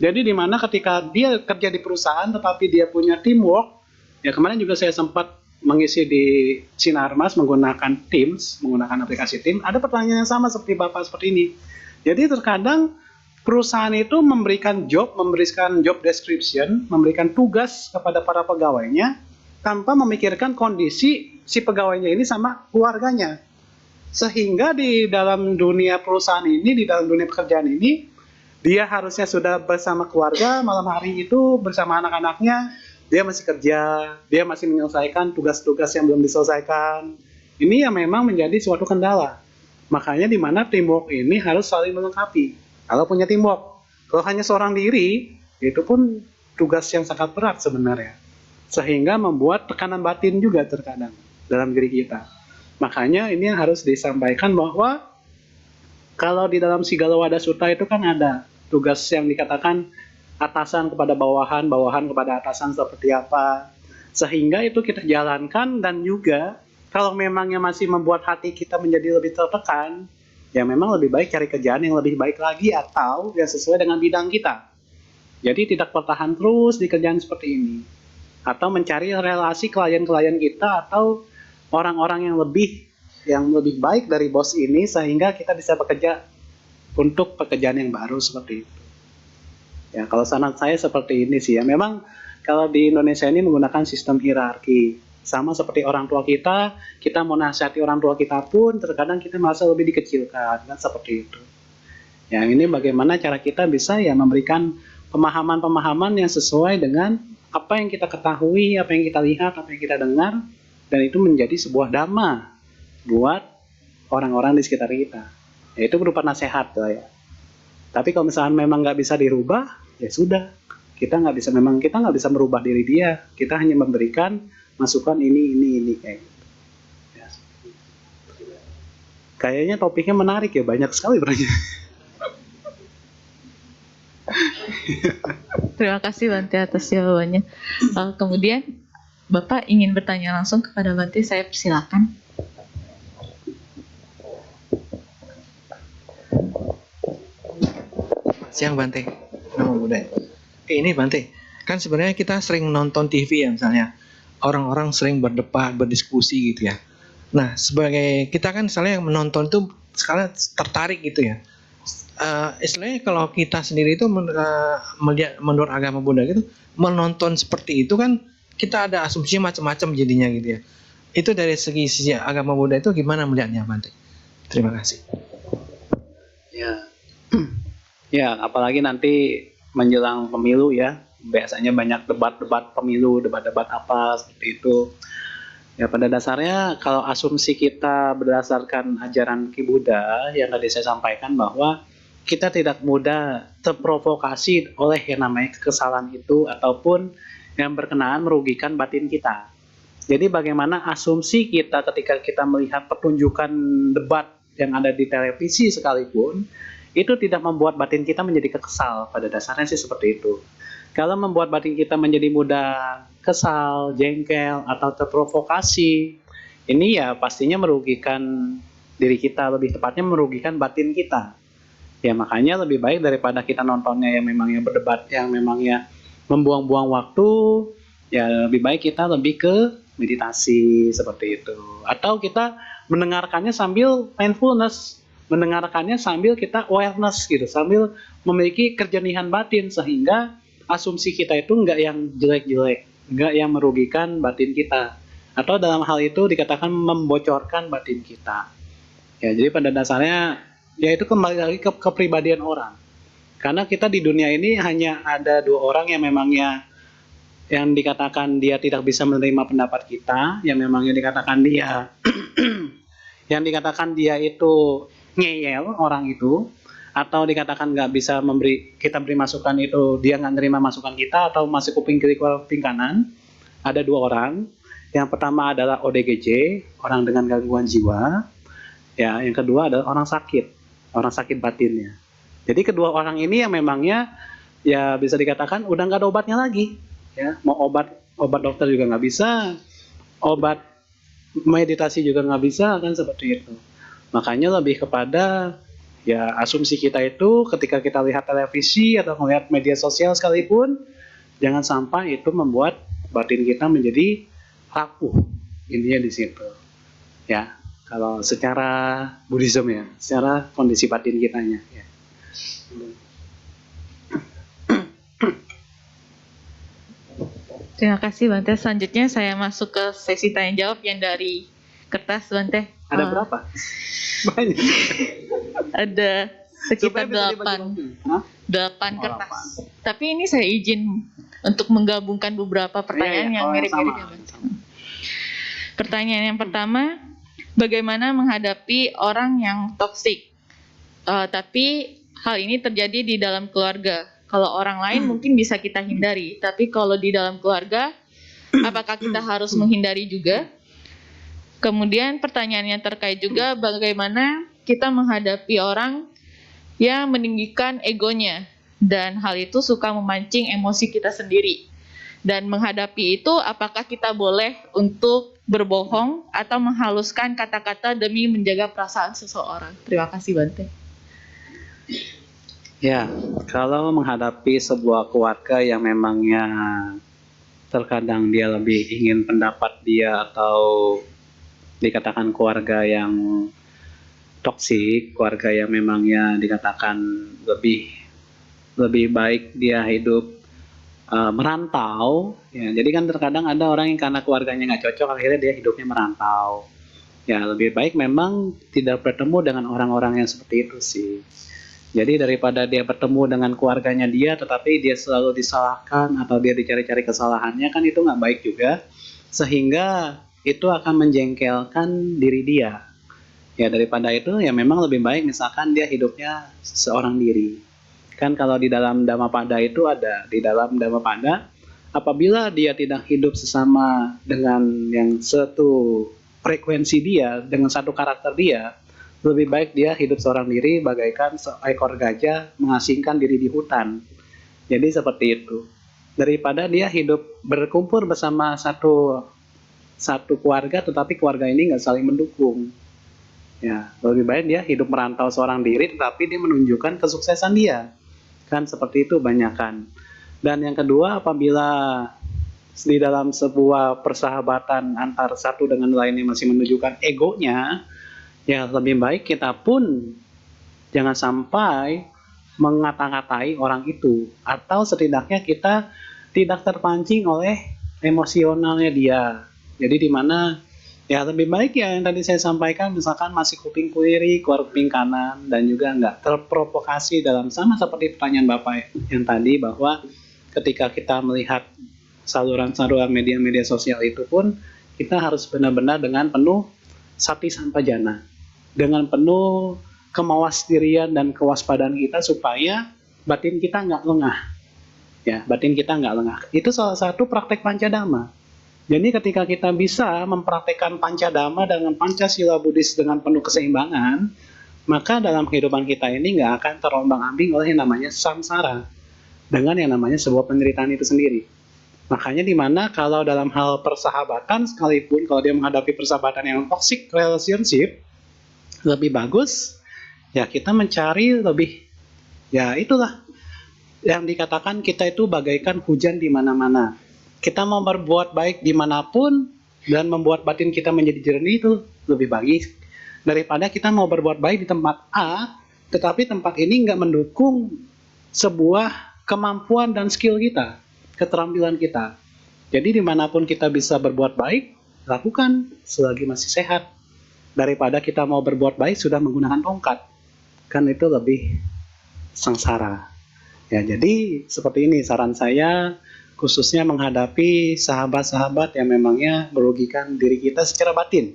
[SPEAKER 1] Jadi di mana ketika dia kerja di perusahaan tetapi dia punya teamwork, ya kemarin juga saya sempat mengisi di Sinarmas menggunakan Teams, menggunakan aplikasi Teams, ada pertanyaan yang sama seperti Bapak seperti ini. Jadi terkadang perusahaan itu memberikan job description, memberikan tugas kepada para pegawainya tanpa memikirkan kondisi si pegawainya ini sama keluarganya. Sehingga di dalam dunia perusahaan ini, di dalam dunia pekerjaan ini, dia harusnya sudah bersama keluarga, malam hari itu bersama anak-anaknya, dia masih kerja, dia masih menyelesaikan tugas-tugas yang belum diselesaikan. Ini yang memang menjadi suatu kendala. Makanya di mana teamwork ini harus saling melengkapi. Kalau punya teamwork, kalau hanya seorang diri, itu pun tugas yang sangat berat sebenarnya. Sehingga membuat tekanan batin juga terkadang dalam diri kita. Makanya ini yang harus disampaikan bahwa kalau di dalam Sigala Wada Sutta itu kan ada tugas yang dikatakan atasan kepada bawahan, bawahan kepada atasan seperti apa. Sehingga itu kita jalankan, dan juga kalau memangnya masih membuat hati kita menjadi lebih tertekan, ya memang lebih baik cari kerjaan yang lebih baik lagi atau yang sesuai dengan bidang kita. Jadi tidak bertahan terus di kerjaan seperti ini. Atau mencari relasi klien-klien kita atau orang-orang yang lebih baik dari bos ini sehingga kita bisa bekerja untuk pekerjaan yang baru seperti itu. Ya, kalau saran saya seperti ini sih ya. Memang kalau di Indonesia ini menggunakan sistem hierarki. Sama seperti orang tua kita mau nasihati orang tua kita pun terkadang kita merasa lebih dikecilkan, kan seperti itu. Ya, ini bagaimana cara kita bisa ya memberikan pemahaman-pemahaman yang sesuai dengan apa yang kita ketahui, apa yang kita lihat, apa yang kita dengar, dan itu menjadi sebuah dhamma buat orang-orang di sekitar kita. Ya, itu berupa nasihat lah ya. Tapi kalau misalnya memang nggak bisa dirubah, ya sudah. Kita nggak bisa merubah diri dia. Kita hanya memberikan masukan ini kayak gitu. Ya. Kayaknya topiknya menarik ya, banyak sekali berarti.
[SPEAKER 2] Terima kasih Bante atas jawabannya. Kemudian Bapak ingin bertanya langsung kepada Bante, saya persilakan.
[SPEAKER 5] Siang Bante, Namo Buddhaya. Ini Bante, kan sebenarnya kita sering nonton TV ya misalnya, orang-orang sering berdebat, berdiskusi gitu ya. Nah, sebagai kita kan misalnya yang menonton itu sekarang tertarik gitu ya. Istilahnya kalau kita sendiri itu melihat menurut agama Buddha gitu, menonton seperti itu kan kita ada asumsi macam-macam jadinya gitu ya. Itu dari sisi agama Buddha itu gimana melihatnya Bante? Terima kasih.
[SPEAKER 1] Ya. Ya, apalagi nanti menjelang pemilu ya. Biasanya banyak debat-debat pemilu, debat-debat apa seperti itu. Ya, pada dasarnya kalau asumsi kita berdasarkan ajaran Ki Buddha yang tadi saya sampaikan bahwa kita tidak mudah terprovokasi oleh yang namanya kekesalan itu ataupun yang berkenaan merugikan batin kita. Jadi bagaimana asumsi kita ketika kita melihat pertunjukan debat yang ada di televisi sekalipun, itu tidak membuat batin kita menjadi kekesal. Pada dasarnya sih seperti itu. Kalau membuat batin kita menjadi mudah kesal, jengkel, atau terprovokasi, ini ya pastinya merugikan diri kita, lebih tepatnya merugikan batin kita. Ya makanya lebih baik daripada kita nontonnya yang memangnya berdebat, yang memangnya membuang-buang waktu, ya lebih baik kita lebih ke meditasi seperti itu. Atau kita mendengarkannya sambil mindfulness, mendengarkannya sambil kita awareness gitu, sambil memiliki kerjenihan batin sehingga asumsi kita itu enggak yang jelek-jelek, enggak yang merugikan batin kita. Atau dalam hal itu dikatakan membocorkan batin kita. Ya, jadi pada dasarnya ya itu kembali lagi ke kepribadian orang. Karena kita di dunia ini hanya ada dua orang yang memangnya yang dikatakan dia tidak bisa menerima pendapat kita, yang memangnya dikatakan dia yang dikatakan dia itu ngeyel orang itu, atau dikatakan nggak bisa kita beri masukan itu dia nggak nerima masukan kita atau masih kuping kiri kuping kanan. Ada dua orang. Yang pertama adalah ODGJ, orang dengan gangguan jiwa. Ya, yang kedua adalah orang sakit batinnya. Jadi kedua orang ini yang memangnya ya bisa dikatakan udah nggak ada obatnya lagi. Ya, mau obat dokter juga nggak bisa, obat meditasi juga nggak bisa, kan seperti itu. Makanya lebih kepada ya asumsi kita itu ketika kita lihat televisi atau melihat media sosial sekalipun, jangan sampai itu membuat batin kita menjadi rapuh. Intinya di situ. Ya, kalau secara Buddhism ya, secara kondisi batin kitanya. Ya.
[SPEAKER 2] Terima kasih Bante. Selanjutnya saya masuk ke sesi tanya jawab yang dari kertas Bante.
[SPEAKER 1] Ada berapa? Banyak.
[SPEAKER 2] Ada sekitar 8 kertas. Tapi ini saya izin untuk menggabungkan beberapa pertanyaan yang mirip-mirip ya Bante. Pertanyaan yang pertama, bagaimana menghadapi orang yang toksik? Tapi hal ini terjadi di dalam keluarga. Kalau orang lain mungkin bisa kita hindari, tapi kalau di dalam keluarga, apakah kita harus menghindari juga? Kemudian pertanyaan yang terkait juga, bagaimana kita menghadapi orang yang meninggikan egonya, dan hal itu suka memancing emosi kita sendiri. Dan menghadapi itu, apakah kita boleh untuk berbohong atau menghaluskan kata-kata demi menjaga perasaan seseorang? Terima kasih, Bante.
[SPEAKER 1] Ya, kalau menghadapi sebuah keluarga yang memangnya terkadang dia lebih ingin pendapat dia, atau dikatakan keluarga yang toksik, keluarga yang memangnya dikatakan lebih lebih baik dia hidup merantau, ya. Jadi kan terkadang ada orang yang karena keluarganya nggak cocok, akhirnya dia hidupnya merantau. Ya, lebih baik memang tidak bertemu dengan orang-orang yang seperti itu sih. Jadi daripada dia bertemu dengan keluarganya dia, tetapi dia selalu disalahkan atau dia dicari-cari kesalahannya, kan itu nggak baik juga. Sehingga itu akan menjengkelkan diri dia. Ya, daripada itu ya memang lebih baik misalkan dia hidupnya seorang diri. Kan kalau di dalam Dhammapada itu ada, di dalam Dhammapada, apabila dia tidak hidup sesama dengan yang satu frekuensi dia, dengan satu karakter dia, lebih baik dia hidup seorang diri bagaikan seekor gajah mengasingkan diri di hutan. Jadi seperti itu. Daripada dia hidup berkumpul bersama satu keluarga, tetapi keluarga ini nggak saling mendukung. Ya, lebih baik dia hidup merantau seorang diri, tetapi dia menunjukkan kesuksesan dia. Kan seperti itu banyakan. Dan yang kedua, apabila di dalam sebuah persahabatan antar satu dengan lainnya masih menunjukkan egonya, ya lebih baik kita pun jangan sampai mengata-ngatai orang itu, atau setidaknya kita tidak terpancing oleh emosionalnya dia. Jadi di mana ya lebih baik ya yang tadi saya sampaikan, misalkan masih kuping kiri, keluar kuping kanan, dan juga nggak terprovokasi dalam sama seperti pertanyaan Bapak yang tadi, bahwa ketika kita melihat saluran-saluran media-media sosial itu pun kita harus benar-benar dengan penuh sati sampajana, dengan penuh kemawasdirian dan kewaspadaan kita supaya batin kita nggak lengah. Ya, batin kita nggak lengah. Itu salah satu praktek Pancadhamma. Jadi ketika kita bisa mempraktekkan Pancadhamma dengan Pancasila Buddhis dengan penuh keseimbangan, maka dalam kehidupan kita ini nggak akan terombang-ambing oleh yang namanya samsara, dengan yang namanya sebuah penderitaan itu sendiri. Makanya dimana kalau dalam hal persahabatan sekalipun, kalau dia menghadapi persahabatan yang toxic relationship, lebih bagus ya kita mencari lebih, ya itulah yang dikatakan kita itu bagaikan hujan di mana-mana. Kita mau berbuat baik dimanapun dan membuat batin kita menjadi jernih, itu lebih baik daripada kita mau berbuat baik di tempat A, tetapi tempat ini nggak mendukung sebuah kemampuan dan skill kita, keterampilan kita. Jadi dimanapun kita bisa berbuat baik, lakukan selagi masih sehat, daripada kita mau berbuat baik sudah menggunakan tongkat, kan itu lebih sengsara. Ya, jadi seperti ini saran saya, khususnya menghadapi sahabat-sahabat yang memangnya merugikan diri kita secara batin.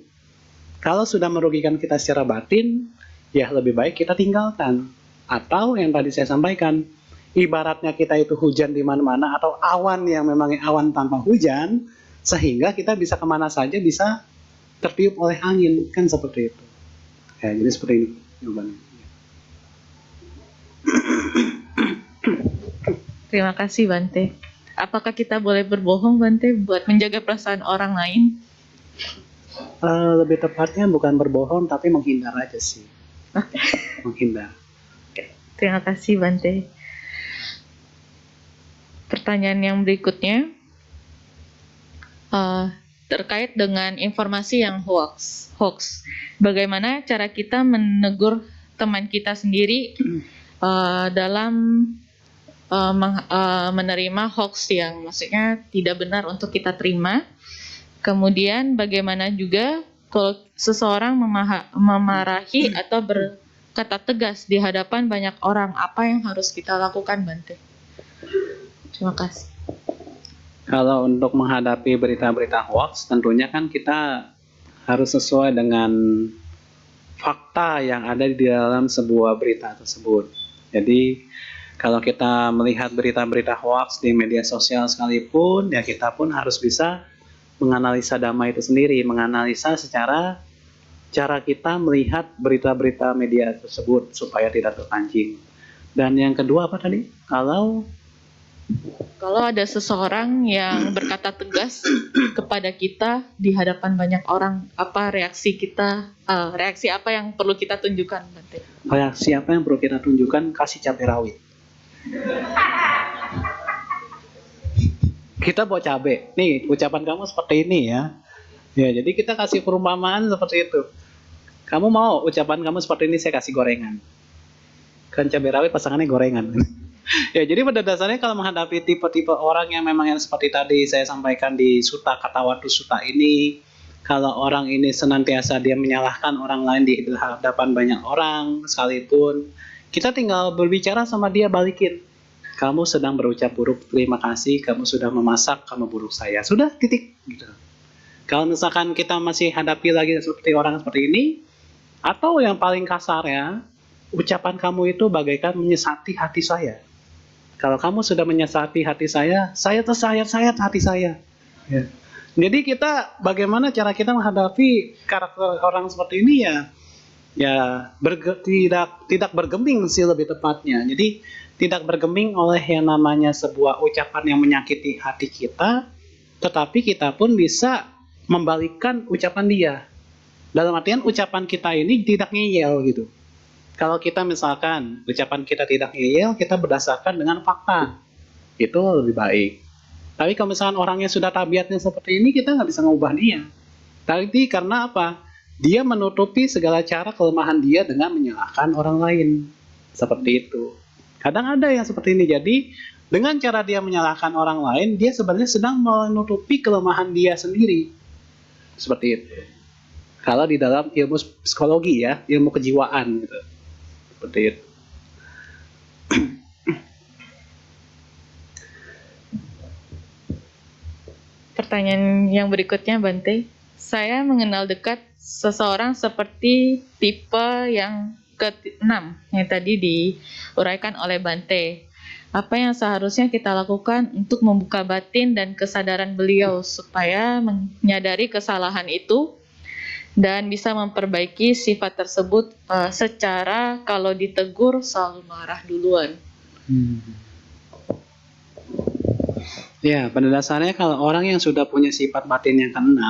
[SPEAKER 1] Kalau sudah merugikan kita secara batin, ya lebih baik kita tinggalkan. Atau yang tadi saya sampaikan, ibaratnya kita itu hujan di mana-mana, atau awan yang memangnya awan tanpa hujan, sehingga kita bisa kemana saja bisa tertiup oleh angin, kan seperti itu. Ya, jadi seperti ini jawabannya.
[SPEAKER 2] Terima kasih, Bante. Apakah kita boleh berbohong, Bante, buat menjaga perasaan orang lain?
[SPEAKER 1] Lebih tepatnya bukan berbohong, tapi menghindar aja sih. Menghindar.
[SPEAKER 2] Terima kasih, Bante. Pertanyaan yang berikutnya terkait dengan informasi yang hoax. Bagaimana cara kita menegur teman kita sendiri dalam menerima hoax yang maksudnya tidak benar untuk kita terima. Kemudian bagaimana juga kalau seseorang memarahi atau berkata tegas di hadapan banyak orang, apa yang harus kita lakukan, Bante? Terima kasih.
[SPEAKER 1] Kalau untuk menghadapi berita-berita hoax, tentunya kan kita harus sesuai dengan fakta yang ada di dalam sebuah berita tersebut. Jadi kalau kita melihat berita-berita hoax di media sosial sekalipun, ya kita pun harus bisa menganalisa Dhamma itu sendiri, menganalisa secara cara kita melihat berita-berita media tersebut supaya tidak terpancing. Dan yang kedua apa tadi? Kalau
[SPEAKER 2] Kalau ada seseorang yang berkata tegas kepada kita di hadapan banyak orang, apa reaksi kita? Reaksi apa yang perlu kita tunjukkan, Bante?
[SPEAKER 1] Reaksi apa yang perlu kita tunjukkan? Kasih cabai rawit. Kita bawa cabai. Nih, ucapan kamu seperti ini ya. Ya, jadi kita kasih perumpamaan seperti itu. Kamu mau ucapan kamu seperti ini, saya kasih gorengan. Kan cabai rawit pasangannya gorengan. Ya, jadi pada dasarnya kalau menghadapi tipe-tipe orang yang memang yang seperti tadi saya sampaikan di Sutta Katawatu Sutta ini, kalau orang ini senantiasa dia menyalahkan orang lain di hadapan banyak orang sekalipun, kita tinggal berbicara sama dia, balikin. Kamu sedang berucap buruk, terima kasih, kamu sudah memasak, kamu buruk saya. Sudah, titik. Gitu. Kalau misalkan kita masih hadapi lagi seperti orang seperti ini, atau yang paling kasar ya, ucapan kamu itu bagaikan menyesati hati saya. Kalau kamu sudah menyesati hati saya tersayat-sayat hati saya. Ya. Jadi kita, bagaimana cara kita menghadapi karakter orang seperti ini tidak bergeming sih lebih tepatnya. Jadi tidak bergeming oleh yang namanya sebuah ucapan yang menyakiti hati kita, tetapi kita pun bisa membalikkan ucapan dia. Dalam artian ucapan kita ini tidak ngeyel gitu. Kalau kita misalkan ucapan kita tidak ngeyel, kita berdasarkan dengan fakta. Itu lebih baik. Tapi kalau misalkan orangnya sudah tabiatnya seperti ini, kita nggak bisa ngubah dia. Tapi karena apa? Dia menutupi segala cara kelemahan dia dengan menyalahkan orang lain. Seperti itu. Kadang ada yang seperti ini. Jadi dengan cara dia menyalahkan orang lain, dia sebenarnya sedang menutupi kelemahan dia sendiri. Seperti itu. Kalau di dalam ilmu psikologi ya, ilmu kejiwaan gitu. Seperti itu.
[SPEAKER 2] Pertanyaan yang berikutnya, Bante. Saya mengenal dekat seseorang seperti tipe yang ke-6 yang tadi diuraikan oleh Bante. Apa yang seharusnya kita lakukan untuk membuka batin dan kesadaran beliau supaya menyadari kesalahan itu dan bisa memperbaiki sifat tersebut secara kalau ditegur selalu marah duluan.
[SPEAKER 1] Ya, pada dasarnya kalau orang yang sudah punya sifat batin yang ke-6,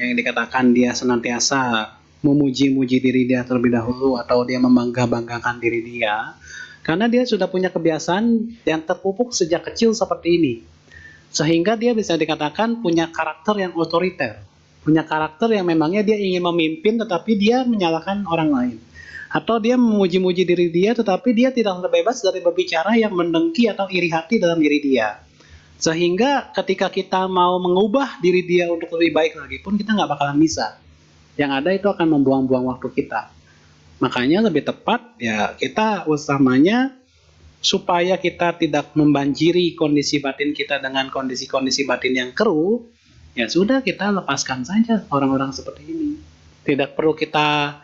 [SPEAKER 1] yang dikatakan dia senantiasa memuji-muji diri dia terlebih dahulu atau dia membangga-banggakan diri dia, karena dia sudah punya kebiasaan yang terpupuk sejak kecil seperti ini. Sehingga dia bisa dikatakan punya karakter yang otoriter. Punya karakter yang memangnya dia ingin memimpin tetapi dia menyalahkan orang lain. Atau dia memuji-muji diri dia tetapi dia tidak terbebas dari berbicara yang mendengki atau iri hati dalam diri dia. Sehingga ketika kita mau mengubah diri dia untuk lebih baik lagi pun kita nggak bakalan bisa. Yang ada itu akan membuang-buang waktu kita. Makanya lebih tepat ya kita utamanya supaya kita tidak membanjiri kondisi batin kita dengan kondisi-kondisi batin yang keruh, ya sudah kita lepaskan saja orang-orang seperti ini. Tidak perlu kita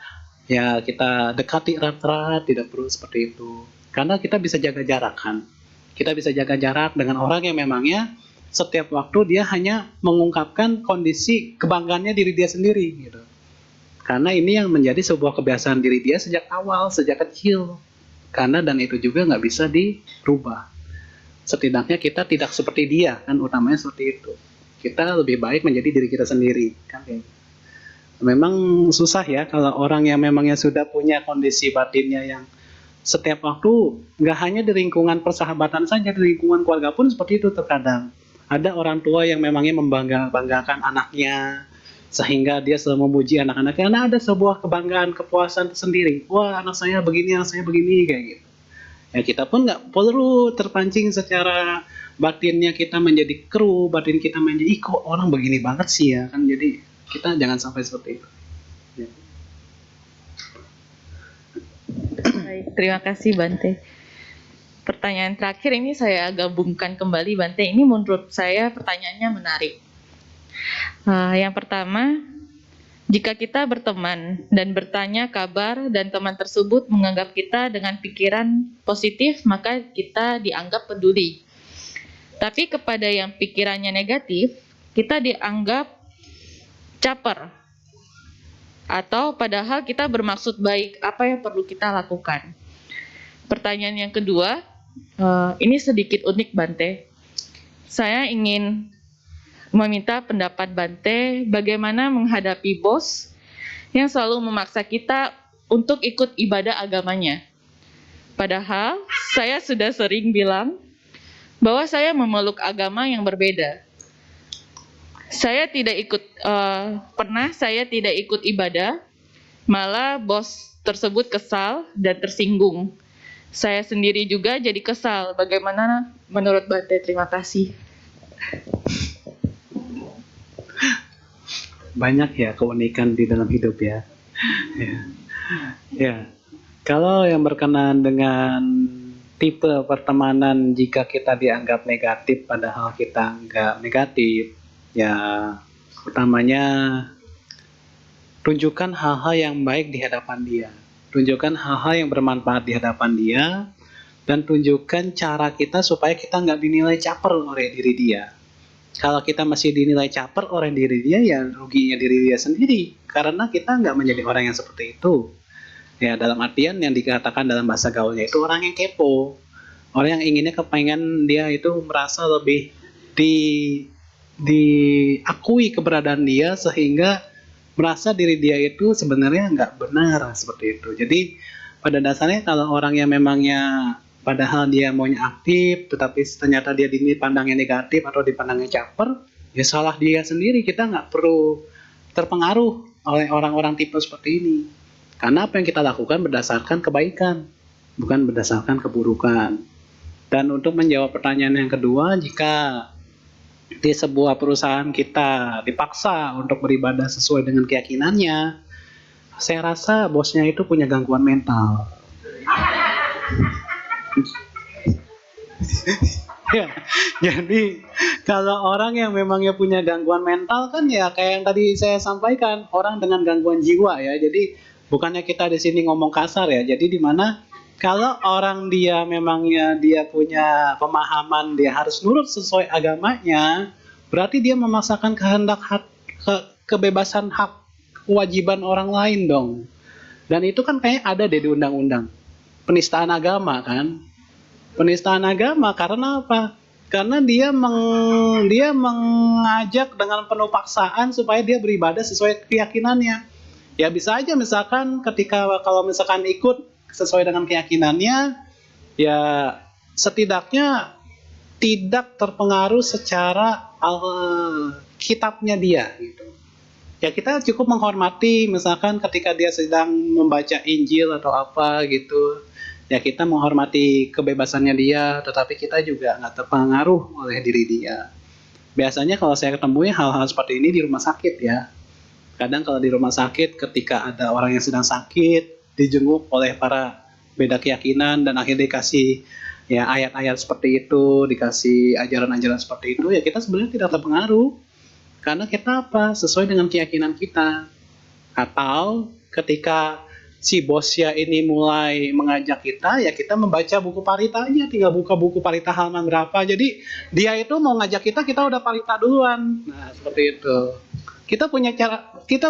[SPEAKER 1] dekati erat-erat, tidak perlu seperti itu. Karena kita bisa jaga jarak kan. Kita bisa jaga jarak dengan orang yang memangnya setiap waktu dia hanya mengungkapkan kondisi kebanggaannya diri dia sendiri gitu. Karena ini yang menjadi sebuah kebiasaan diri dia sejak awal, sejak kecil. Karena dan itu juga nggak bisa dirubah. Setidaknya kita tidak seperti dia kan, utamanya seperti itu. Kita lebih baik menjadi diri kita sendiri kan. Memang susah ya kalau orang yang memangnya sudah punya kondisi batinnya yang setiap waktu nggak hanya di lingkungan persahabatan saja, di lingkungan keluarga pun seperti itu terkadang. Ada orang tua yang memangnya membanggakan anaknya sehingga dia selalu memuji anak-anaknya karena ada sebuah kebanggaan, kepuasan tersendiri. Wah, anak saya begini kayak gitu. Ya kita pun nggak perlu terpancing secara batinnya kita menjadi keruh, batin kita menjadi kok orang begini banget sih ya kan. Jadi kita jangan sampai seperti itu. Ya.
[SPEAKER 2] Baik, terima kasih Bante. Pertanyaan terakhir ini saya gabungkan kembali Bante. Ini menurut saya pertanyaannya menarik. Yang pertama, jika kita berteman dan bertanya kabar dan teman tersebut menganggap kita dengan pikiran positif, maka kita dianggap peduli. Tapi kepada yang pikirannya negatif, kita dianggap caper. Atau padahal kita bermaksud baik, apa yang perlu kita lakukan? Pertanyaan yang kedua, ini sedikit unik Bante. saya ingin meminta pendapat Bante bagaimana menghadapi bos yang selalu memaksa kita untuk ikut ibadah agamanya. Padahal saya sudah sering bilang bahwa saya memeluk agama yang berbeda. Saya tidak ikut ibadah, malah bos tersebut kesal dan tersinggung. Saya sendiri juga jadi kesal. Bagaimana menurut Bante? Terima kasih.
[SPEAKER 1] Banyak ya keunikan di dalam hidup ya. Ya. Ya. Kalau yang berkenaan dengan tipe pertemanan jika kita dianggap negatif padahal kita nggak negatif, ya utamanya tunjukkan hal-hal yang baik di hadapan dia. Tunjukkan hal-hal yang bermanfaat di hadapan dia, dan tunjukkan cara kita supaya kita nggak dinilai caper oleh diri dia. Kalau kita masih dinilai caper oleh diri dia, ya ruginya diri dia sendiri, karena kita nggak menjadi orang yang seperti itu. Ya, dalam artian yang dikatakan dalam bahasa gaulnya itu orang yang kepo, orang yang inginnya kepengen dia itu merasa lebih diakui keberadaan dia, sehingga merasa diri dia itu sebenarnya nggak benar seperti itu. Jadi pada dasarnya kalau orang yang memangnya padahal dia maunya aktif, tetapi ternyata dia dipandangnya negatif atau dipandangnya caper, ya salah dia sendiri. Kita nggak perlu terpengaruh oleh orang-orang tipe seperti ini. Karena apa yang kita lakukan berdasarkan kebaikan, bukan berdasarkan keburukan. Dan untuk menjawab pertanyaan yang kedua, jika di sebuah perusahaan kita dipaksa untuk beribadah sesuai dengan keyakinannya, saya rasa bosnya itu punya gangguan mental. Ya, jadi kalau orang yang memangnya punya gangguan mental kan ya kayak yang tadi saya sampaikan, orang dengan gangguan jiwa ya. Jadi bukannya kita di sini ngomong kasar ya. Jadi di mana kalau orang dia memangnya dia punya pemahaman dia harus nurut sesuai agamanya, berarti dia memaksakan kehendak kebebasan hak kewajiban orang lain dong. Dan itu kan kayak ada deh di undang-undang. Penistaan agama kan. Penistaan agama karena apa? Karena dia mengajak dengan penuh paksaan supaya dia beribadah sesuai keyakinannya. Ya bisa aja misalkan kalau misalkan ikut sesuai dengan keyakinannya, ya setidaknya tidak terpengaruh secara kitabnya dia gitu. Ya kita cukup menghormati misalkan ketika dia sedang membaca Injil atau apa gitu. Ya kita menghormati kebebasannya dia, tetapi kita juga nggak terpengaruh oleh diri dia. Biasanya kalau saya ketemu hal-hal seperti ini di rumah sakit ya. Kadang kalau di rumah sakit ketika ada orang yang sedang sakit, dijenguk oleh para beda keyakinan dan akhirnya dikasih ya ayat-ayat seperti itu, dikasih ajaran-ajaran seperti itu, ya kita sebenarnya tidak terpengaruh. Karena kita apa? Sesuai dengan keyakinan kita. Atau ketika si bosnya ini mulai mengajak kita, ya kita membaca buku parita aja, tinggal buka buku parita halaman berapa. Jadi dia itu mau ngajak kita udah parita duluan. Nah, seperti itu. Kita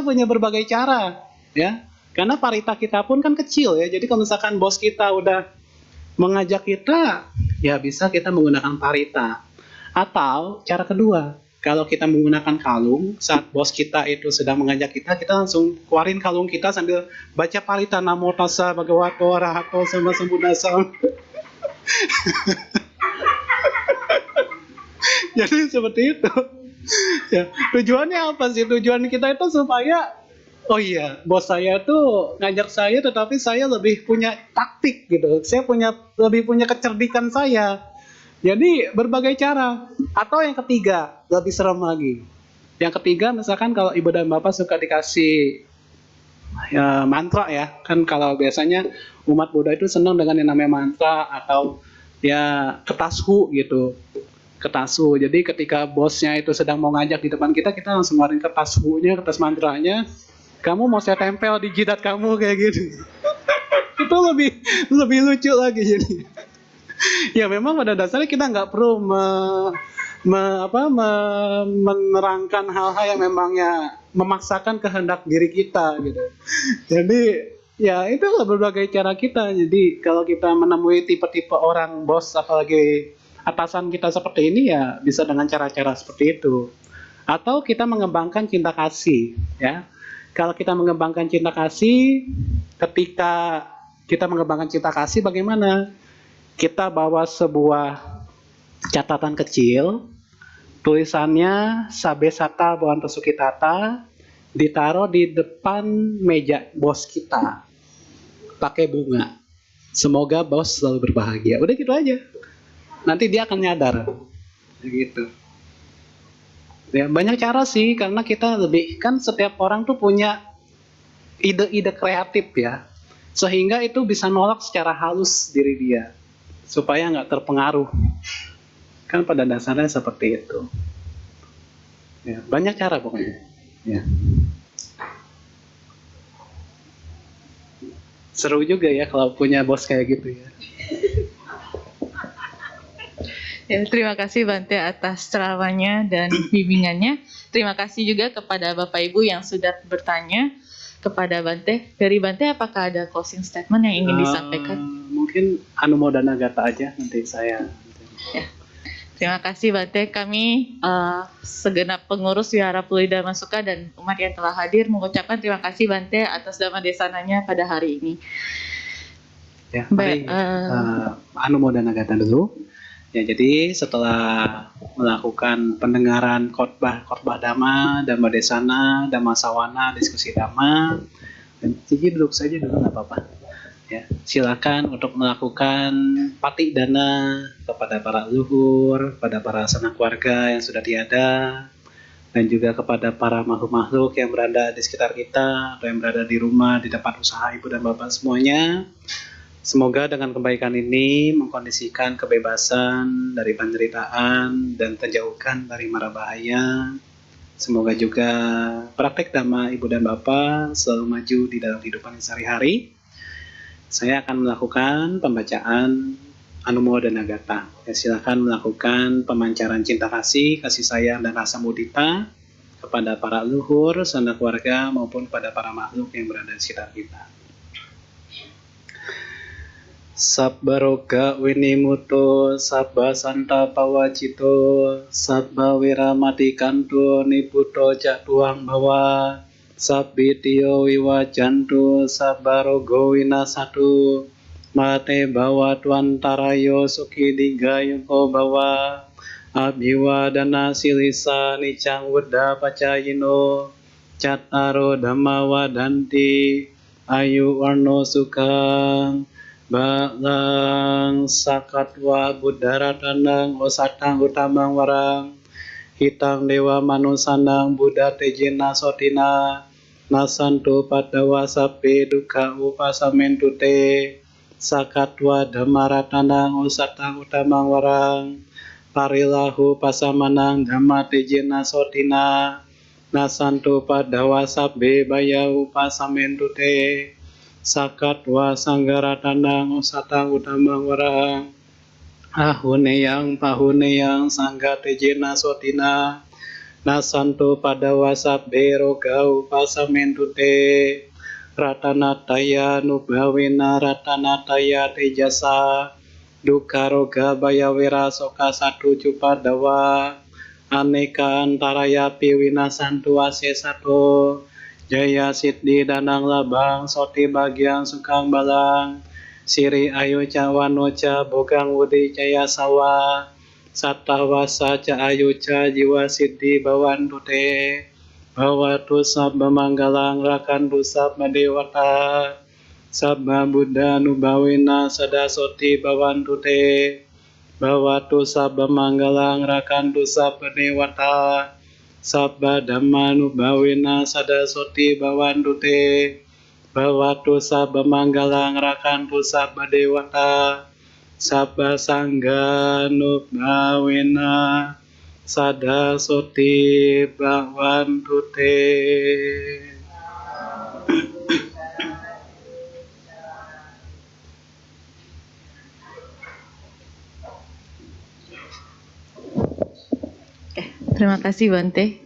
[SPEAKER 1] punya berbagai cara, ya. Karena parita kita pun kan kecil ya. Jadi kalau misalkan bos kita udah mengajak kita, ya bisa kita menggunakan parita. Atau cara kedua, kalau kita menggunakan kalung, saat bos kita itu sedang mengajak kita langsung keluarin kalung kita sambil baca parita namo tassa bhagavato arahato sama sambuddhassa. Jadi seperti itu. Ya, tujuannya apa sih? Tujuan kita itu supaya oh iya, bos saya tuh ngajak saya tetapi saya lebih punya taktik gitu. Saya lebih punya kecerdikan saya. Jadi berbagai cara. Atau yang ketiga, lebih serem lagi. Yang ketiga misalkan kalau ibu dan bapak suka dikasih ya, mantra ya. Kan kalau biasanya umat Buddha itu senang dengan yang namanya mantra atau ya ketashu gitu. Ketashu. Jadi ketika bosnya itu sedang mau ngajak di depan kita langsung ngeluarin ketashunya, kertas mantranya. Kamu mau saya tempel di jidat kamu kayak gitu. Itu lebih lucu lagi jadi. Ya memang pada dasarnya kita nggak perlu menerangkan hal-hal yang memangnya memaksakan kehendak diri kita gitu. Jadi ya itulah berbagai cara kita. Jadi kalau kita menemui tipe-tipe orang bos apalagi atasan kita seperti ini ya bisa dengan cara-cara seperti itu. Atau kita mengembangkan cinta kasih, ya. Kalau kita mengembangkan cinta kasih, ketika kita mengembangkan cinta kasih bagaimana? Kita bawa sebuah catatan kecil, tulisannya Sabe Sata Bwanto Sukitata, ditaruh di depan meja bos kita, pakai bunga. Semoga bos selalu berbahagia. Udah gitu aja. Nanti dia akan nyadar, gitu. Ya, banyak cara sih, karena kita lebih, kan setiap orang tuh punya ide-ide kreatif ya, sehingga itu bisa nolak secara halus diri dia, supaya nggak terpengaruh. Kan pada dasarnya seperti itu. Ya, banyak cara pokoknya. Ya. Seru juga ya kalau punya bos kayak gitu ya.
[SPEAKER 2] Ya, terima kasih Bante atas ceramahnya dan bimbingannya. Terima kasih juga kepada Bapak Ibu yang sudah bertanya kepada Bante. Dari Bante, apakah ada closing statement yang ingin disampaikan?
[SPEAKER 1] Mungkin Anumodana Gata aja nanti saya.
[SPEAKER 2] Ya. Terima kasih Bante. Kami segenap pengurus Wihara Puli Dharma Suka dan umat yang telah hadir mengucapkan terima kasih Bante atas Dhamma Desananya pada hari ini.
[SPEAKER 1] Ya, mari Anumodana Gata dulu. Ya, jadi setelah melakukan pendengaran khotbah Dhamma, Dhamma Desana, Dhamma Sawana, diskusi Dhamma, dan Cici duduk saja dulu nggak apa-apa. Ya, silakan untuk melakukan pati dana kepada para leluhur, pada para sanak keluarga yang sudah tiada, dan juga kepada para makhluk-makhluk yang berada di sekitar kita atau yang berada di rumah, di tempat usaha ibu dan bapak semuanya. Semoga dengan kebaikan ini mengkondisikan kebebasan dari penderitaan dan terjauhkan dari mara bahaya. Semoga juga praktek Dhamma ibu dan bapak selalu maju di dalam kehidupan sehari-hari. Saya akan melakukan pembacaan Anumodana Gata. Ya, silakan melakukan pemancaran cinta kasih sayang dan rasa mudita kepada para leluhur, sanak keluarga maupun pada para makhluk yang berada di sekitar kita. Sabba roga winimuto, sabba santa pawacito, sabba wiramati kanto niputo jatuang bawa, sabbitiyo wiwajantu, sabba rogo winasatu, mate bawa tuantarayo suki digayuko bawa, abhiwadana silisa nicang wudha pacayino, cattaro dhamma wadanti, ayu warno sukang, Balang sakatwa buddharatanang osatang utamang warang hitang dewa manusanang buddha tejena sotina nasantu padawa sape duka upasamentu te sakatwa dhammaratanang osatang utamang warang parilahu pasamanang dhamma tejena sotina nasantu padawa sape baya upasamentu te Sakatwa sanggaratanang usatang utamang warang ahuneyang pahuneyang sangga tejena sotina nasanto padawa sabbe rogau pasamentu te ratanataya nubawena ratanataya tejasa duka roga bayawira soka satu cupadawa aneka antaraya piwina santu ase sato Jaya Siddhi Danang Labang Soti Bagian Sukang Balang Siri Ayu Cawanoca Bogang Wudi Jaya Sawa Sattawasa Ca Ayu Ca Jiwa Siddhi Bawantu Te Bawatu Sabba Manggalang Rakantu Sabba Dewata Sabba Buddha Nubawina Sada Soti Bawantu Te Bawatu Sabba Manggalang Rakantu Sabba Dewata Sabba Dhammanu bawena sadasoti bawantu te bawatu sabba manggalang rakantu sabba dewata sabba sangganu bawena sadasoti bawantu te.
[SPEAKER 2] Terima kasih Bante.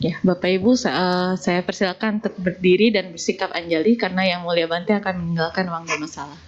[SPEAKER 2] Ya, Bapak Ibu, saya persilakan untuk berdiri dan bersikap anjali karena Yang Mulia Bante akan meninggalkan ruang masalah.